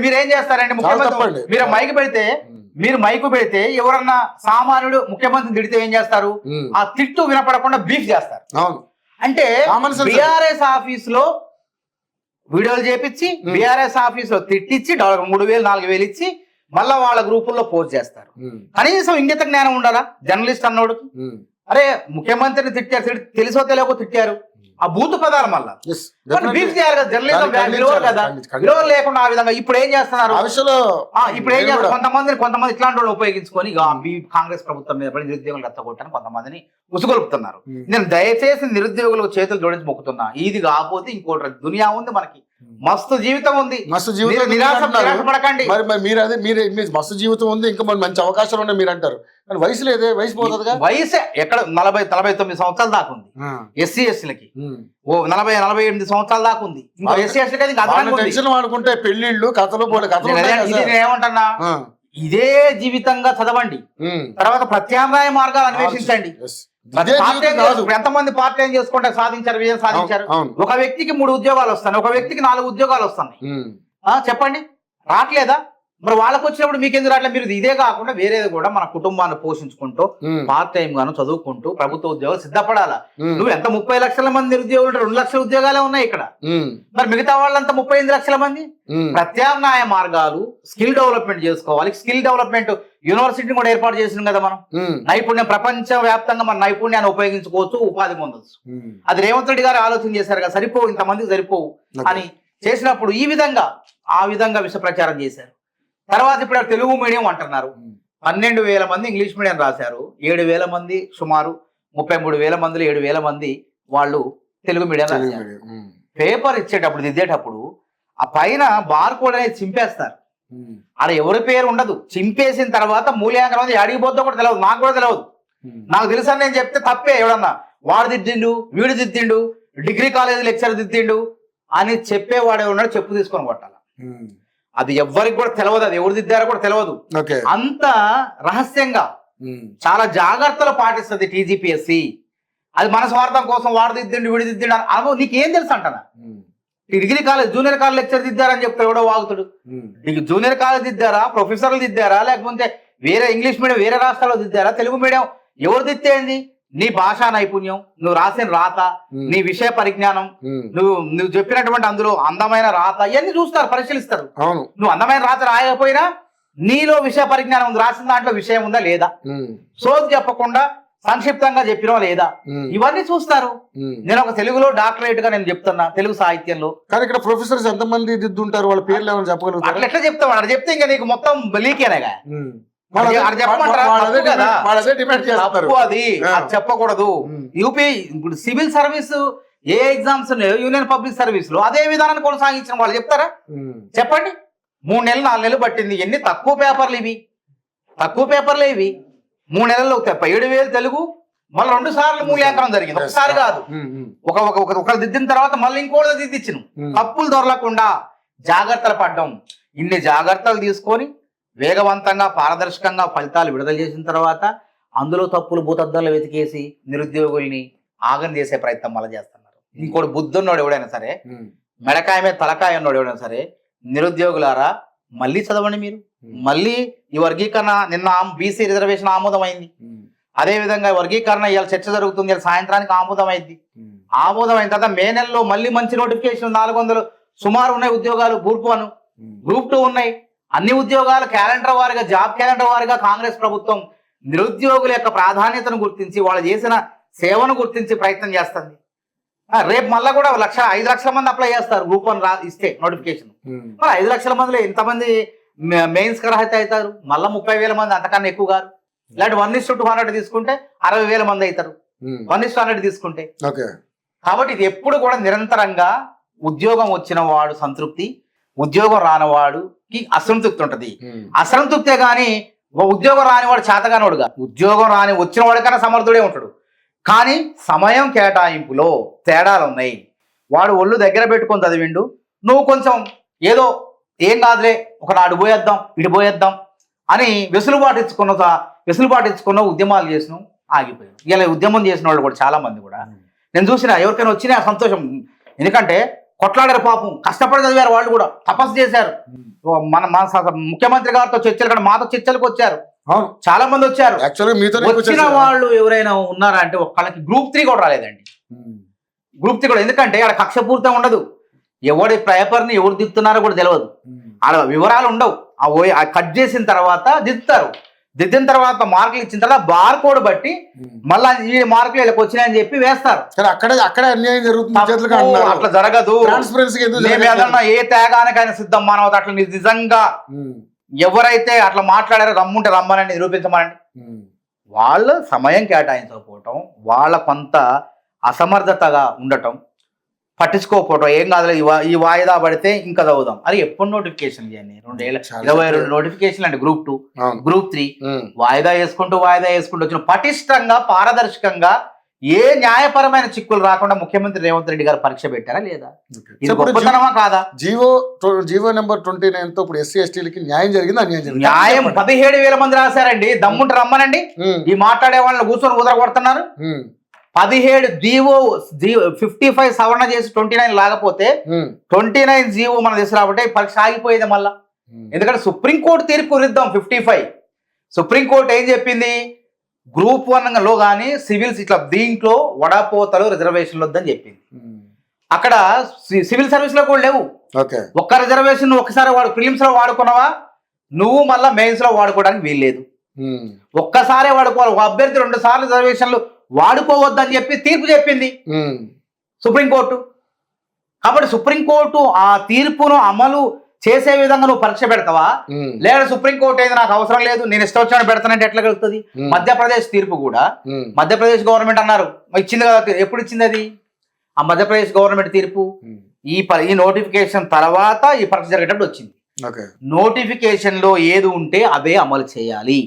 మీరేం చేస్తారండి? ముఖ్యమంత్రి మీరు మైకు పెడితే ఎవరన్నా సామాన్యుడు ముఖ్యమంత్రిని తిడితే ఏం చేస్తారు? ఆ తిట్టు వినపడకుండా బీఫ్ చేస్తారు. అంటే బీఆర్ఎస్ ఆఫీస్ లో వీడియోలు చేపించి బీఆర్ఎస్ ఆఫీస్ లో తిట్టించి $3,000-4,000 ఇచ్చి మళ్ళా వాళ్ళ గ్రూపుల్లో పోస్ట్ చేస్తారు. కనీసం ఇంగిత జ్ఞానం ఉండాలా జర్నలిస్ట్ అన్నోడు? అరే ముఖ్యమంత్రిని తిట్టారు, తెలుసో తెలియకో తిట్టారు, ఆ బూతు పదాలు మళ్ళా బీఫ్ చేయాలి కదా. జర్నలిజం విలువలు కదా, విలువలు లేకుండా ఆ విధంగా ఇప్పుడు ఏం చేస్తున్నారు? ఇప్పుడు ఏం చేస్తారు? కొంతమంది ఇట్లాంటి వాళ్ళు ఉపయోగించుకొని కాంగ్రెస్ ప్రభుత్వం మీద పడి నిరుద్యోగులు రెచ్చగొట్టని కొంతమందిని ఉసుగొలుపుతున్నారు. నేను దయచేసి నిరుద్యోగులకు చేతులు జోడించి మొక్కుతున్నా. ఇది కాకపోతే ఇంకోటి దునియా ఉంది, మనకి మస్తు జీవితం ఉంది. నిరాశపడకండి. మస్తు జీవితం ఉంది, ఇంకా మంచి అవకాశాలు ఉన్నాయి మీరు అంటారు. కానీ వయసు లేదే, వయసు పోతుంది. వయసే ఎక్కడ 40-49 సంవత్సరాల దాకా ఉంది ఎస్సీ ఎస్టీలకి. 40-48 సంవత్సరాల దాకా ఉంది. ఇంకా ఎస్సీ ఎస్టీలకి వాడుకుంటే పెళ్లిళ్ళు కథలు ఏమంటున్నా, ఇదే జీవితంగా చదవండి, తర్వాత ప్రత్యామ్నాయ మార్గాలు అన్వేషించండి. ఎంతమంది పార్ట్ టైం చేసుకుంటే సాధించారు, విజయం సాధించారు. ఒక వ్యక్తికి 3 ఉద్యోగాలు వస్తాయి, ఒక వ్యక్తికి 4 ఉద్యోగాలు వస్తున్నాయి. చెప్పండి, రావట్లేదా? మరి వాళ్ళకి వచ్చినప్పుడు మీకు ఎందుకు రావట్లేదు? మీరు ఇదే కాకుండా వేరేది కూడా మన కుటుంబాన్ని పోషించుకుంటూ పార్ట్ టైం గాను చదువుకుంటూ ప్రభుత్వ ఉద్యోగాలు సిద్ధపడాలా. నువ్వు ఎంత 30 లక్షల మంది నిరుద్యోగులు, 2 లక్షల ఉద్యోగాలే ఉన్నాయి ఇక్కడ. మరి మిగతా వాళ్ళంతా 38 లక్షల మంది. ప్రత్యామ్నాయ మార్గాలు, స్కిల్ డెవలప్మెంట్ చేసుకోవాలి. స్కిల్ డెవలప్మెంట్ యూనివర్సిటీని కూడా ఏర్పాటు చేసినాం కదా మనం. నైపుణ్యం ప్రపంచ వ్యాప్తంగా మన నైపుణ్యాన్ని ఉపయోగించుకోవచ్చు, ఉపాధి పొందొచ్చు. అది రేవంత్ రెడ్డి గారు ఆలోచన చేశారు కదా, సరిపోవు ఇంతమందికి సరిపోవు అని చేసినప్పుడు ఆ విధంగా విష ప్రచారం చేశారు. తర్వాత ఇప్పుడు తెలుగు మీడియం అంటున్నారు. 12,000 మంది ఇంగ్లీష్ మీడియం రాశారు, 7,000 మంది, సుమారు 33,000 మందిలో 7,000 మంది వాళ్ళు తెలుగు మీడియం రాశారు. పేపర్ ఇచ్చేటప్పుడు దిద్దేటప్పుడు ఆ పైన బార్ కోడ్ అనేది చింపేస్తారు. ఆడ ఎవరి పేరు ఉండదు. చింపేసిన తర్వాత మూల్యాంకనం అనేది అడిగిపోద్దో కూడా తెలియదు, నాకు కూడా తెలియదు. నాకు తెలుసా నేను చెప్తే తప్పే. ఎవడన్నా వాడు దిద్దిండు, వీడు దిద్దిండు, డిగ్రీ కాలేజ్ లెక్చర్ దిద్దిండు అని చెప్పేవాడు ఎవరున్నాడు చెప్పు తీసుకొని కొట్టాల. అది ఎవ్వరికి కూడా తెలియదు, అది ఎవరు దిద్దారో కూడా తెలియదు. అంత రహస్యంగా చాలా జాగ్రత్తలు పాటిస్తుంది టీజీపీఎస్సీ. అది మన స్వార్థం కోసం వాడు దిద్దిండు వీడు దిద్దిండు అనుభవం నీకేం తెలుసు అంటానా. Degree college junior college lecture దిద్దారని చెప్తాడు ఎవడో వాగుతాడు. జూనియర్ కాలేజ్ దిద్దారా, ప్రొఫెసర్లు దిద్దారా, లేకపోతే వేరే ఇంగ్లీష్ మీడియం వేరే రాష్ట్రాల్లో దిద్దారా, తెలుగు మీడియం ఎవరు దిద్దేంది? నీ భాషా నైపుణ్యం, నువ్వు రాసిన రాత, నీ విషయ పరిజ్ఞానం, నువ్వు చెప్పినటువంటి అందులో అందమైన రాత ఇవన్నీ చూస్తారు, పరిశీలిస్తారు. నువ్వు అందమైన రాత రాయకపోయినా నీలో విషయ పరిజ్ఞానం ఉంది, రాసిన దాంట్లో విషయం ఉందా లేదా, సోది చెప్పకుండా సంక్షిప్తంగా చెప్పినా లేదా, ఇవన్నీ చూస్తారు. నేను ఒక తెలుగులో డాక్టరేట్ గా నేను చెప్తున్నా తెలుగు సాహిత్యంలో. కానీ ఇక్కడ ప్రొఫెసర్స్ ఎంతమంది దిద్దుంటారు, వాళ్ళ పేర్లు ఏమైనా చెప్పగలుగుతారు? అట్లా ఎట్లా చెప్తావు? అట్లా చెప్తే ఇంకా నీకు మొత్తం లీకేనేగా. చెప్పకూడదు. యూపీ ఇప్పుడు సివిల్ సర్వీస్ ఏ ఎగ్జామ్స్ ఉన్నాయో యూనియన్ పబ్లిక్ సర్వీస్ లో అదే విధానాన్ని కొనసాగించిన వాళ్ళు చెప్తారా? చెప్పండి. 3 నెలలు 4 నెలలు పట్టింది. ఎన్ని తక్కువ పేపర్లు ఇవి, తక్కువ పేపర్లే ఇవి. 3 నెలల్లో 7,000 తెలుగు, మళ్ళీ 2 సార్లు మూల్యాంకనం జరిగింది, ఒకసారి కాదు. ఒకరు దిద్దిన తర్వాత మళ్ళీ ఇంకోటి దిద్దిచ్చిన. తప్పులు దొరలకుండా జాగ్రత్తలు పడ్డం. ఇన్ని జాగ్రత్తలు తీసుకొని వేగవంతంగా పారదర్శకంగా ఫలితాలు విడుదల చేసిన తర్వాత అందులో తప్పులు భూతద్దంలో వెతికేసి నిరుద్యోగుల్ని ఆగం చేసే ప్రయత్నం మళ్ళీ చేస్తున్నారు. ఇంకోటి బుద్ధున్నోడు ఎవడైనా సరే, మెడకాయ మీద తలకాయ ఉన్నోడు ఎవడైనా సరే, నిరుద్యోగులారా మళ్ళీ చదవండి. మీరు మళ్ళీ ఈ వర్గీకరణ నిన్న బీసీ రిజర్వేషన్ ఆమోదమైంది. అదే విధంగా వర్గీకరణ ఇవాళ చర్చ జరుగుతుంది, ఇవాళ సాయంత్రానికి ఆమోదమైంది. ఆమోదమైన తర్వాత మే నెలలో మళ్ళీ మంచి నోటిఫికేషన్ 400 సుమారు ఉన్నాయి ఉద్యోగాలు. గ్రూప్ 1 గ్రూప్ 2 ఉన్నాయి. అన్ని ఉద్యోగాలు క్యాలెండర్ వారిగా, జాబ్ క్యాలెండర్ వారిగా కాంగ్రెస్ ప్రభుత్వం నిరుద్యోగుల యొక్క ప్రాధాన్యతను గుర్తించి వాళ్ళు చేసిన సేవను గుర్తించి ప్రయత్నం చేస్తుంది. రేపు మళ్ళా కూడా 5 లక్షల మంది అప్లై చేస్తారు గ్రూప్ 1 ఇస్తే నోటిఫికేషన్. మరి 5 లక్షల మందిలో ఎంతమంది మెయిన్స్ అర్హత అవుతారు? మళ్ళీ 30,000 మంది, అంతకన్నా ఎక్కువ కాదు. ఇలాంటి 1:200 తీసుకుంటే 60,000 మంది అవుతారు 1:100 తీసుకుంటే. కాబట్టి ఇది ఎప్పుడు కూడా నిరంతరంగా ఉద్యోగం వచ్చిన వాడు సంతృప్తి, ఉద్యోగం రానివాడుకి అసంతృప్తి ఉంటది. అసంతృప్తే గాని ఉద్యోగం రానివాడు చేతగానోడుగా, ఉద్యోగం రాని వచ్చిన వాడికన్నా సమర్థుడే ఉంటాడు. కానీ సమయం కేటాయింపులో తేడాలు ఉన్నాయి. వాడు ఒళ్ళు దగ్గర పెట్టుకొని చదివిండు, నువ్వు కొంచెం ఏదో ఏం కాదులే ఒకనాడు పోయేద్దాం ఇటు పోయేద్దాం అని వెసులుబాటు ఇచ్చుకున్న ఉద్యమాలు చేసినావు, ఆగిపోయావు. ఇలా ఉద్యమం చేసిన వాళ్ళు కూడా చాలా మంది కూడా నేను చూసిన, ఎవరికైనా వచ్చినా సంతోషం. ఎందుకంటే కొట్లాడారు పాపం, కష్టపడి చదివారు, వాళ్ళు కూడా తపస్సు చేశారు. మన ముఖ్యమంత్రి గారితో చర్చలు కూడా మాతో చర్చలకు వచ్చారు, చాలా మంది వచ్చారు. వచ్చిన వాళ్ళు ఎవరైనా ఉన్నారా అంటే ఒక్కళ్ళకి గ్రూప్ 3 కూడా రాలేదండి. గ్రూప్ 3 కూడా, ఎందుకంటే ఆడ కక్షపూర్తం ఉండదు, ఎవడి పేపర్ని ఎవరు దిద్దుతున్నారో కూడా తెలియదు, ఆడ వివరాలు ఉండవు. ఆ కట్ చేసిన తర్వాత దిద్దుతారు, దిద్దిన తర్వాత మార్కులు ఇచ్చిన తర్వాత బార్ కోడ్ బట్టి మళ్ళా ఈ మార్కులు వీళ్ళకి వచ్చినాయని చెప్పి వేస్తారు. అక్కడే అన్యాయం జరుగుతుంది. అట్లా జరగదు. ఏదన్నా ఏ త్యాగానికైనా సిద్ధం మానవత. అట్లా నిజంగా ఎవరైతే అట్లా మాట్లాడారో రమ్ముంటే రమ్మని నిరూపించమనండి. వాళ్ళ సమయం కేటాయించకపోవటం, వాళ్ళ కొంత అసమర్థతగా ఉండటం, పట్టించుకోకపోవటం, ఏం కాదు ఈ వాయిదా పడితే ఇంకా చదువుదాం. అది ఎప్పుడు నోటిఫికేషన్ చేయండి, 2022 నోటిఫికేషన్ అండి. గ్రూప్ 2 గ్రూప్ 3 వాయిదా వేసుకుంటూ వచ్చిన పటిష్టంగా పారదర్శకంగా ఏ న్యాయపరమైన చిక్కులు రాకుండా ముఖ్యమంత్రి రేవంత్ రెడ్డి గారు పరీక్ష పెట్టారా లేదా? ఇది గొప్పతనమా కాదా? జీవో నెంబర్ 29 తో ఇప్పుడు ఎస్సీ ఎస్టీలకి న్యాయం జరిగింది, అన్యాయం జరిగింది. న్యాయం 17,000 మంది రాశారండి. దమ్ముంటే రమ్మనండి. ఈ మాట్లాడే వాళ్ళని కూర్చొని ఉదర కొడుతున్నారు. 17 జీవో 55 సవరణ చేసి 29 లాగపోతే 29 జీవో మన తీసుకురాబట్టే పరీక్ష ఆగిపోయేది మళ్ళా. ఎందుకంటే సుప్రీంకోర్టు తీర్పు విరుద్ధం 55. సుప్రీంకోర్టు ఏం చెప్పింది? గ్రూప్ 1లో కానీ సివిల్స్ ఇట్లా దీంట్లో వడాపోతలు రిజర్వేషన్లు వద్దని చెప్పింది. అక్కడ సివిల్ సర్వీస్ లో కూడా లేవు. ఒక్క రిజర్వేషన్ ఒకసారి ప్రిలిమ్స్ లో వాడుకున్నావా, నువ్వు మళ్ళీ మెయిన్స్ లో వాడుకోవడానికి వీల్లేదు. ఒక్కసారే వాడుకోవాలి. ఒక అభ్యర్థి 2 సార్లు రిజర్వేషన్లు వాడుకోవద్దని చెప్పి తీర్పు చెప్పింది సుప్రీంకోర్టు. కాబట్టి సుప్రీంకోర్టు ఆ తీర్పును అమలు చేసే విధంగా నువ్వు పరీక్ష పెడతావా? లేదా సుప్రీంకోర్టు ఏది నాకు అవసరం లేదు నేను ఇష్టం వచ్చిన పెడతానంటే ఎట్లా కలుగుతుంది? మధ్యప్రదేశ్ తీర్పు కూడా మధ్యప్రదేశ్ గవర్నమెంట్ అన్నారు ఇచ్చింది కదా. ఎప్పుడు ఇచ్చింది అది? ఆ మధ్యప్రదేశ్ గవర్నమెంట్ తీర్పు ఈ నోటిఫికేషన్ తర్వాత ఈ పరీక్ష జరిగేటప్పుడు వచ్చింది. ఓకే. నోటిఫికేషన్ లో ఏది ఉంటే అవే అమలు చేయాలి.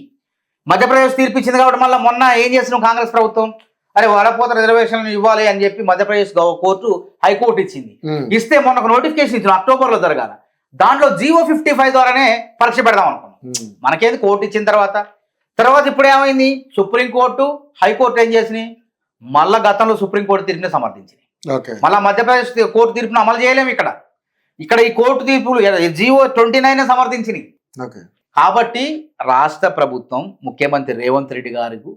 మధ్యప్రదేశ్ తీర్పిచ్చింది కాబట్టి మళ్ళీ మొన్న ఏం చేస్తున్నాం కాంగ్రెస్ ప్రభుత్వం, అరే వడపోత రిజర్వేషన్లు ఇవ్వాలి అని చెప్పి మధ్యప్రదేశ్ కోర్టు హైకోర్టు ఇచ్చింది. ఇస్తే మొన్న ఒక నోటిఫికేషన్ ఇచ్చిన అక్టోబర్లో జరగాల, దాంట్లో జీవో 55 ద్వారానే పరీక్ష పెడదాం అనుకున్నాం. మనకేది కోర్టు ఇచ్చిన తర్వాత ఇప్పుడు ఏమైంది, సుప్రీంకోర్టు హైకోర్టు ఏం చేసినాయి, మళ్ళా గతంలో సుప్రీంకోర్టు తీర్పుని సమర్థించింది. మళ్ళా మధ్యప్రదేశ్ కోర్టు తీర్పును అమలు చేయలేము. ఇక్కడ ఈ కోర్టు తీర్పులు జీవో 29 సమర్థించినాయి. కాబట్టి రాష్ట్ర ప్రభుత్వం ముఖ్యమంత్రి రేవంత్ రెడ్డి గారికి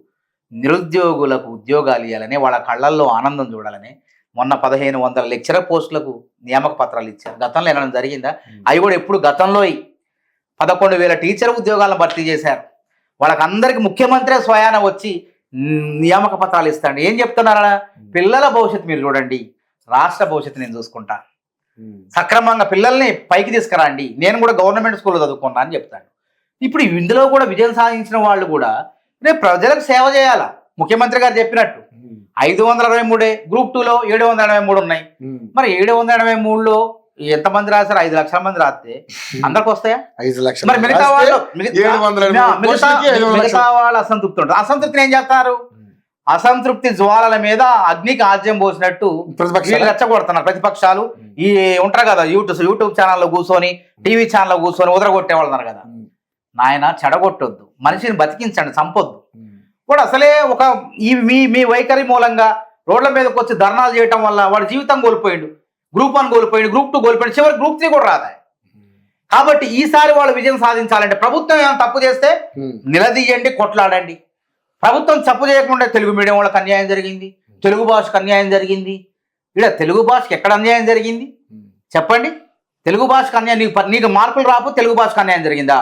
నిరుద్యోగులకు ఉద్యోగాలు ఇవ్వాలని, వాళ్ళ కళ్ళల్లో ఆనందం చూడాలని మొన్న 1500 లెక్చరర్ పోస్టులకు నియామక పత్రాలు ఇచ్చారు. గతంలో ఏమైనా జరిగిందా? అవి కూడా ఎప్పుడు గతంలో 11,000 టీచర్ ఉద్యోగాలను భర్తీ చేశారు. వాళ్ళకందరికి ముఖ్యమంత్రి స్వయాన వచ్చి నియామక పత్రాలు ఇస్తాడు. ఏం చెప్తున్నారా, పిల్లల భవిష్యత్తు మీరు చూడండి, రాష్ట్ర భవిష్యత్తు నేను చూసుకుంటా, సక్రమంగా పిల్లల్ని పైకి తీసుకురండి, నేను కూడా గవర్నమెంట్ స్కూల్లో చదువుకున్నా అని చెప్తాడు. ఇప్పుడు ఇందులో కూడా విజయం సాధించిన వాళ్ళు కూడా రేపు ప్రజలకు సేవ చేయాలా. ముఖ్యమంత్రి గారు చెప్పినట్టు 523 గ్రూప్ 2లో 783 ఉన్నాయి. మరి 783లో ఎంతమంది రాశారు? 5 లక్షల మంది రాస్తే అందరికి వస్తాయా? 5 లక్షలు. మరి మిగతా వాళ్ళు అసంతృప్తి ఉంటారు. అసంతృప్తిని ఏం చేస్తారు? అసంతృప్తి జ్వాలల మీద అగ్నికి ఆజ్యం పోసినట్టు రెచ్చగొడుతున్నారు ప్రతిపక్షాలు. ఈ ఉంటారు కదా యూట్యూబ్ ఛానల్లో కూర్చొని, టీవీ ఛానల్లో కూర్చొని ఉదరగొట్టే వాళ్ళు ఉన్నారు కదా. నాయన చెడగొట్టొద్దు, మనిషిని బతికించండి, చంపొద్దు. కూడా అసలే ఒక మీ వైఖరి మూలంగా రోడ్ల మీదకి వచ్చి ధర్నాలు చేయటం వల్ల వాడు జీవితం కోల్పోయాడు. గ్రూప్ 1 కోల్పోయాడు, గ్రూప్ 2 కోల్పోయాడు, చివరికి గ్రూప్ 3 కూడా రాదా. కాబట్టి ఈసారి వాళ్ళు విజయం సాధించాలంటే ప్రభుత్వం ఏమైనా తప్పు చేస్తే నిలదీయండి, కొట్లాడండి. ప్రభుత్వం తప్పు చేయకుండా తెలుగు మీడియం వాళ్ళకి అన్యాయం జరిగింది, తెలుగు భాషకు అన్యాయం జరిగింది. ఇక్కడ తెలుగు భాషకు ఎక్కడ అన్యాయం జరిగింది చెప్పండి? తెలుగు భాషకు అన్యాయం, నీకు మార్కులు రాపు తెలుగు భాషకు అన్యాయం జరిగిందా?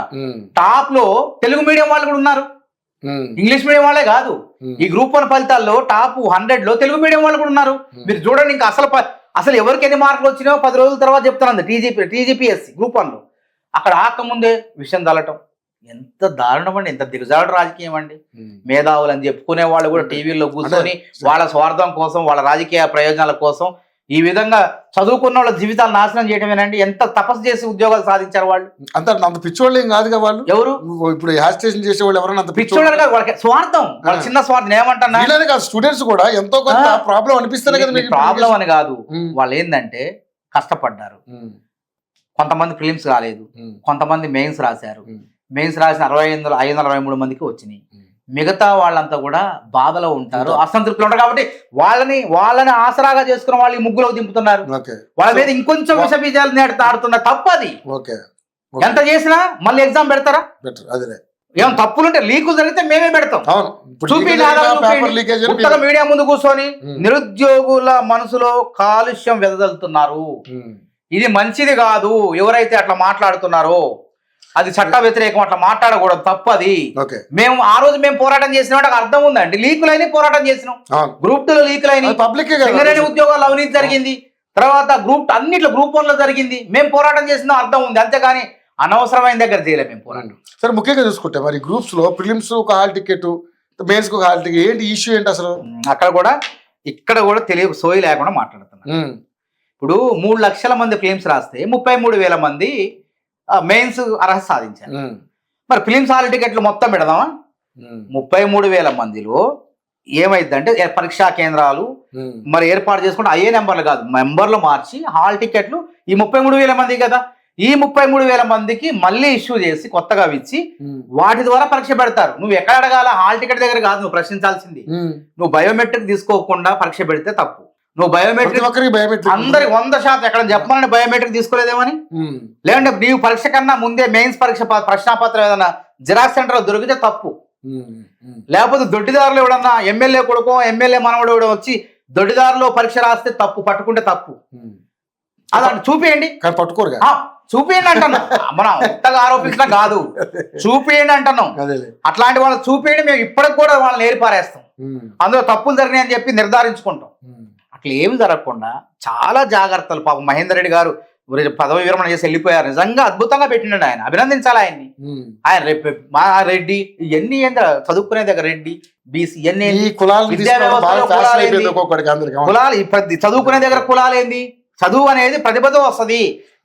టాప్ లో తెలుగు మీడియం వాళ్ళు కూడా ఉన్నారు, ఇంగ్లీష్ మీడియం వాళ్ళే కాదు. ఈ గ్రూప్ 1 ఫలితాల్లో టాప్ 100లో తెలుగు మీడియం వాళ్ళు కూడా ఉన్నారు. మీరు చూడండి, ఇంకా అసలు ఎవరికి ఎన్ని మార్కులు వచ్చినాయో 10 రోజుల తర్వాత చెప్తాను. టీజీపీఎస్సీ గ్రూప్ 1లో అక్కడ ఆకముందే విషయం తల్లటం ఎంత దారుణం అండి, ఎంత దిగజాడు రాజకీయం అండి. మేధావులు అని చెప్పుకునే వాళ్ళు కూడా టీవీల్లో కూర్చొని వాళ్ళ స్వార్థం కోసం, వాళ్ళ రాజకీయ ప్రయోజనాల కోసం ఈ విధంగా చదువుకున్న వాళ్ళ జీవితాలు నాశనం చేయడమేనండి. ఎంత తపస్సు చేసి ఉద్యోగాలు సాధించారు వాళ్ళు. అంత పిచ్చోళ్ళు ఏం కాదుగా వాళ్ళు. ఎవరు ఇప్పుడు హ్యాస్టేషన్ చేసే వాళ్ళు ఎవరైనా అంత పిచ్చోళ్ళు కాదు, వాళ్ళకి స్వార్థం, వాళ్ళ చిన్న స్వార్థం. ఏమంటున్నా స్టూడెంట్స్ కూడా ఎంతో కొంత ప్రాబ్లం అనిపిస్తుంది కదా. ప్రాబ్లం అని కాదు, వాళ్ళు ఏంటంటే కష్టపడ్డారు. కొంతమంది ఫిలిమ్స్ కాలేదు, కొంతమంది మెయిన్స్ రాశారు. మెయిన్స్ రాసిన 523 మందికి వచ్చినాయి. మిగతా వాళ్ళంతా కూడా బాధలో ఉంటారు, అసంతృప్తిలో ఉంటారు. కాబట్టి వాళ్ళని ఆసరాగా చేసుకున్న వాళ్ళు ఈ ముగ్గులో దింపుతున్నారు. వాళ్ళ మీద ఇంకొంచెం విష బీజాలు ఆడుతున్నారు. తప్పది. ఎంత చేసినా మళ్ళీ ఎగ్జామ్ పెడతారా? ఏమైనా తప్పులుంటే లీకులు జరిగితే మేమే పెడతాం. చూపి మీడియా ముందు కూర్చొని నిరుద్యోగుల మనసులో కాలుష్యం వెదజల్లుతున్నారు. ఇది మంచిది కాదు. ఎవరైతే అట్లా మాట్లాడుతున్నారో అది చట్ట వ్యతిరేకం, అట్లా మాట్లాడకూడదు, తప్పది. మేము ఆ రోజు పోరాటం చేసిన అర్థం ఉందండి. లీకులైన పోరాటం చేసినాం. గ్రూప్ 2లో లీకులైన, సింగరేణి ఉద్యోగాలు అవినీతి జరిగింది, తర్వాత అన్నిట్లో గ్రూప్ 1లో జరిగింది. మేము పోరాటం చేసిన అర్థం ఉంది, అంతేగాని అనవసరమైన దగ్గర చేయలేము మేము పోరాటం. సరే, ముఖ్యంగా చూసుకుంటే మరి గ్రూప్స్ లో ప్రిలిమ్స్ ఒక హాల్ టికెట్, మెయిన్స్ ఒక హాల్ టికెట్, ఏంటి ఇష్యూ ఏంటి అసలు? ఇక్కడ కూడా తెలియ సోయి లేకుండా మాట్లాడుతున్నాం. ఇప్పుడు 3 లక్షల మంది ఫిలిమ్స్ రాస్తే 33,000 మంది మెయిన్స్ అర్హత సాధించారు. మరి ఫిలిమ్స్ హాల్ టికెట్లు మొత్తం పెడదామా? 33,000 మందిలో ఏమైందంటే పరీక్షా కేంద్రాలు మరి ఏర్పాటు చేసుకుంటే అయ్యే నెంబర్లు కాదు, మెంబర్లు మార్చి హాల్ టికెట్లు ఈ 33,000 మంది కదా, ఈ 33,000 మందికి మళ్ళీ ఇష్యూ చేసి కొత్తగా ఇచ్చి వాటి ద్వారా పరీక్ష పెడతారు. నువ్వు ఎక్కడ అడగాల? హాల్ టికెట్ దగ్గర కాదు నువ్వు ప్రశ్నించాల్సింది. నువ్వు బయోమెట్రిక్ తీసుకోకుండా పరీక్ష పెడితే తప్పు. నువ్వు బయోమెట్రిక్ అందరికి 100% ఎక్కడ చెప్పమని బయోమెట్రిక్ తీసుకోలేదేమని, లేదంటే నీవు పరీక్ష కన్నా ముందే మెయిన్స్ పరీక్ష ప్రశ్నాపత్రం ఏదైనా జిరాక్స్ సెంటర్ లో దొరికితే తప్పు. లేకపోతే దొడ్డిదారులు ఎవడన్నా ఎమ్మెల్యే కొడుకో ఎమ్మెల్యే మనవడు వచ్చి దొడ్డిదారులో పరీక్ష రాస్తే తప్పు, పట్టుకుంటే తప్పు. అలా చూపియండి, పట్టుకోరు. చూపియండి అంటున్నాం, మనం ఎంతగా ఆరోపించడం కాదు, చూపియండి అంటున్నాం. అట్లాంటి వాళ్ళు చూపియండి, మేము ఇప్పటికి కూడా వాళ్ళని ఏరిపారేస్తాం. అందులో తప్పులు జరిగినాయి అని చెప్పి నిర్ధారించుకుంటాం. అట్లా ఏమి జరగకుండా చాలా జాగ్రత్తలు. పాపం మహేందర్ రెడ్డి గారు పదవి విరమణ చేసి వెళ్ళిపోయారు. నిజంగా అద్భుతంగా పెట్టినాడు ఆయన, అభినందించాలి ఆయన్ని. ఆయన మా రెడ్డి ఇవన్నీ చదువుకునే దగ్గర రెడ్డి బీసీ ఇవన్నీ విద్యా వ్యవస్థలో కులాలు, చదువుకునే దగ్గర కులాలు ఏంది? చదువు అనేది ప్రతిభతో వస్తుంది.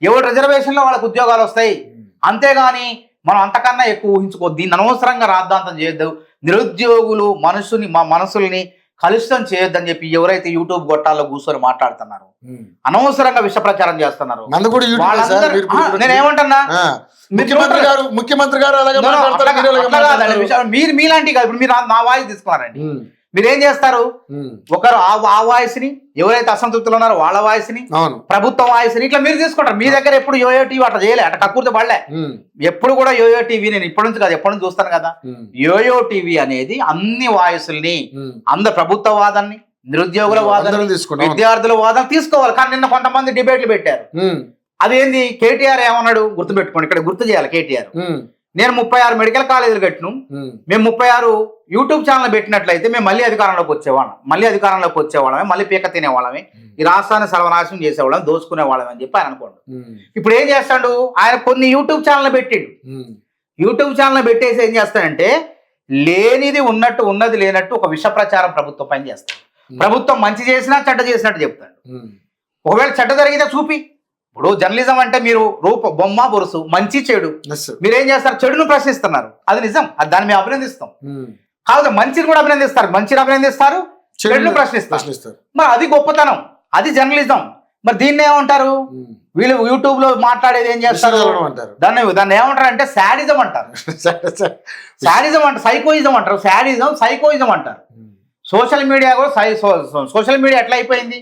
ఎవరు రిజర్వేషన్ లో వాళ్ళకి ఉద్యోగాలు వస్తాయి. అంతేగాని మనం అంతకన్నా ఎక్కువ ఊహించుకో, దీన్ని అనవసరంగా రాద్ధాంతం చేయొద్దు, నిరుద్యోగులు మనసుల్ని కలుషితం చేయొద్దని చెప్పి ఎవరైతే యూట్యూబ్ గొట్టాల్లో కూర్చొని మాట్లాడుతున్నారు, అనవసరంగా విష ప్రచారం చేస్తున్నారు. నేనేమంటున్నా, ముఖ్యమంత్రి గారు మీరు మీలాంటి కాదు. ఇప్పుడు మీరు నా వాయిస్ తీసుకున్నారండి, మీరేం చేస్తారు, ఒకరు ఆ వాయిస్ ని, ఎవరైతే అసంతృప్తులు ఉన్నారో వాళ్ళ వాయిస్ ని, ప్రభుత్వ వాయిస్ ని ఇట్లా మీరు తీసుకుంటారు. మీ దగ్గర ఎప్పుడు యోయో టీవీ అట్లా చేయలే, అట్లా కక్కుర్తి పడలే. ఎప్పుడు కూడా యోయో టీవీ నేను ఇప్పటి నుంచి కాదు ఎప్పటి నుంచి చూస్తాను కదా, యోయో టీవీ అనేది అన్ని వాయిస్ల్ని, అందరు ప్రభుత్వ వాదాన్ని, నిరుద్యోగుల వాదాన్ని, విద్యార్థుల వాదాన్ని తీసుకోవాలి. కానీ నిన్న కొంతమంది డిబేట్లు పెట్టారు. అదేంది, కేటీఆర్ ఏమన్నాడు గుర్తుపెట్టుకోండి, ఇక్కడ గుర్తు చేయాలి. కేటీఆర్, నేను 36 మెడికల్ కాలేజీలు కట్టిను, మేము 36 యూట్యూబ్ ఛానల్ పెట్టినట్లయితే మేము మళ్ళీ అధికారంలోకి వచ్చేవాళ్ళమే, మళ్ళీ పీక తినేవాళ్ళమే, ఈ రాష్ట్రాన్ని సర్వనాశనం చేసేవాళ్ళం, దోచుకునే వాళ్ళమే అని చెప్పి ఆయన అనుకోండి. ఇప్పుడు ఏం చేస్తాడు, ఆయన కొన్ని యూట్యూబ్ ఛానల్ పెట్టిండు. యూట్యూబ్ ఛానల్ పెట్టేసి ఏం చేస్తాడంటే, లేనిది ఉన్నట్టు, ఉన్నది లేనట్టు ఒక విష ప్రచారం ప్రభుత్వం పని చేస్తాడు. ప్రభుత్వం మంచి చేసినా చెడ్డ చేసినట్టు చెప్తాడు. ఒకవేళ చెడ్డ జరిగితే చూపి, ఇప్పుడు జర్నలిజం అంటే మీరు బొమ్మ బొరుసు, మంచి చెడు, మీరేం చేస్తారు, చెడును ప్రశ్నిస్తున్నారు, అది నిజం, అది దాన్ని మేము అభినందిస్తాం. కాదు, మంచిని కూడా అభినందిస్తారు, మంచిని అభినందిస్తారు, చెడును ప్రశ్నిస్తారు. మరి అది గొప్పతనం, అది జర్నలిజం. మరి దీన్ని ఏమంటారు, వీళ్ళు యూట్యూబ్ లో మాట్లాడేది ఏం చేస్తారు, దాన్ని ఏమంటారు అంటే శాడిజం అంటారు. శాడిజం అంటారు, సైకోయిజం అంటారు, శాడిజం సైకోయిజం అంటారు. సోషల్ మీడియా కూడా సోషల్ మీడియా ఎట్లా అయిపోయింది,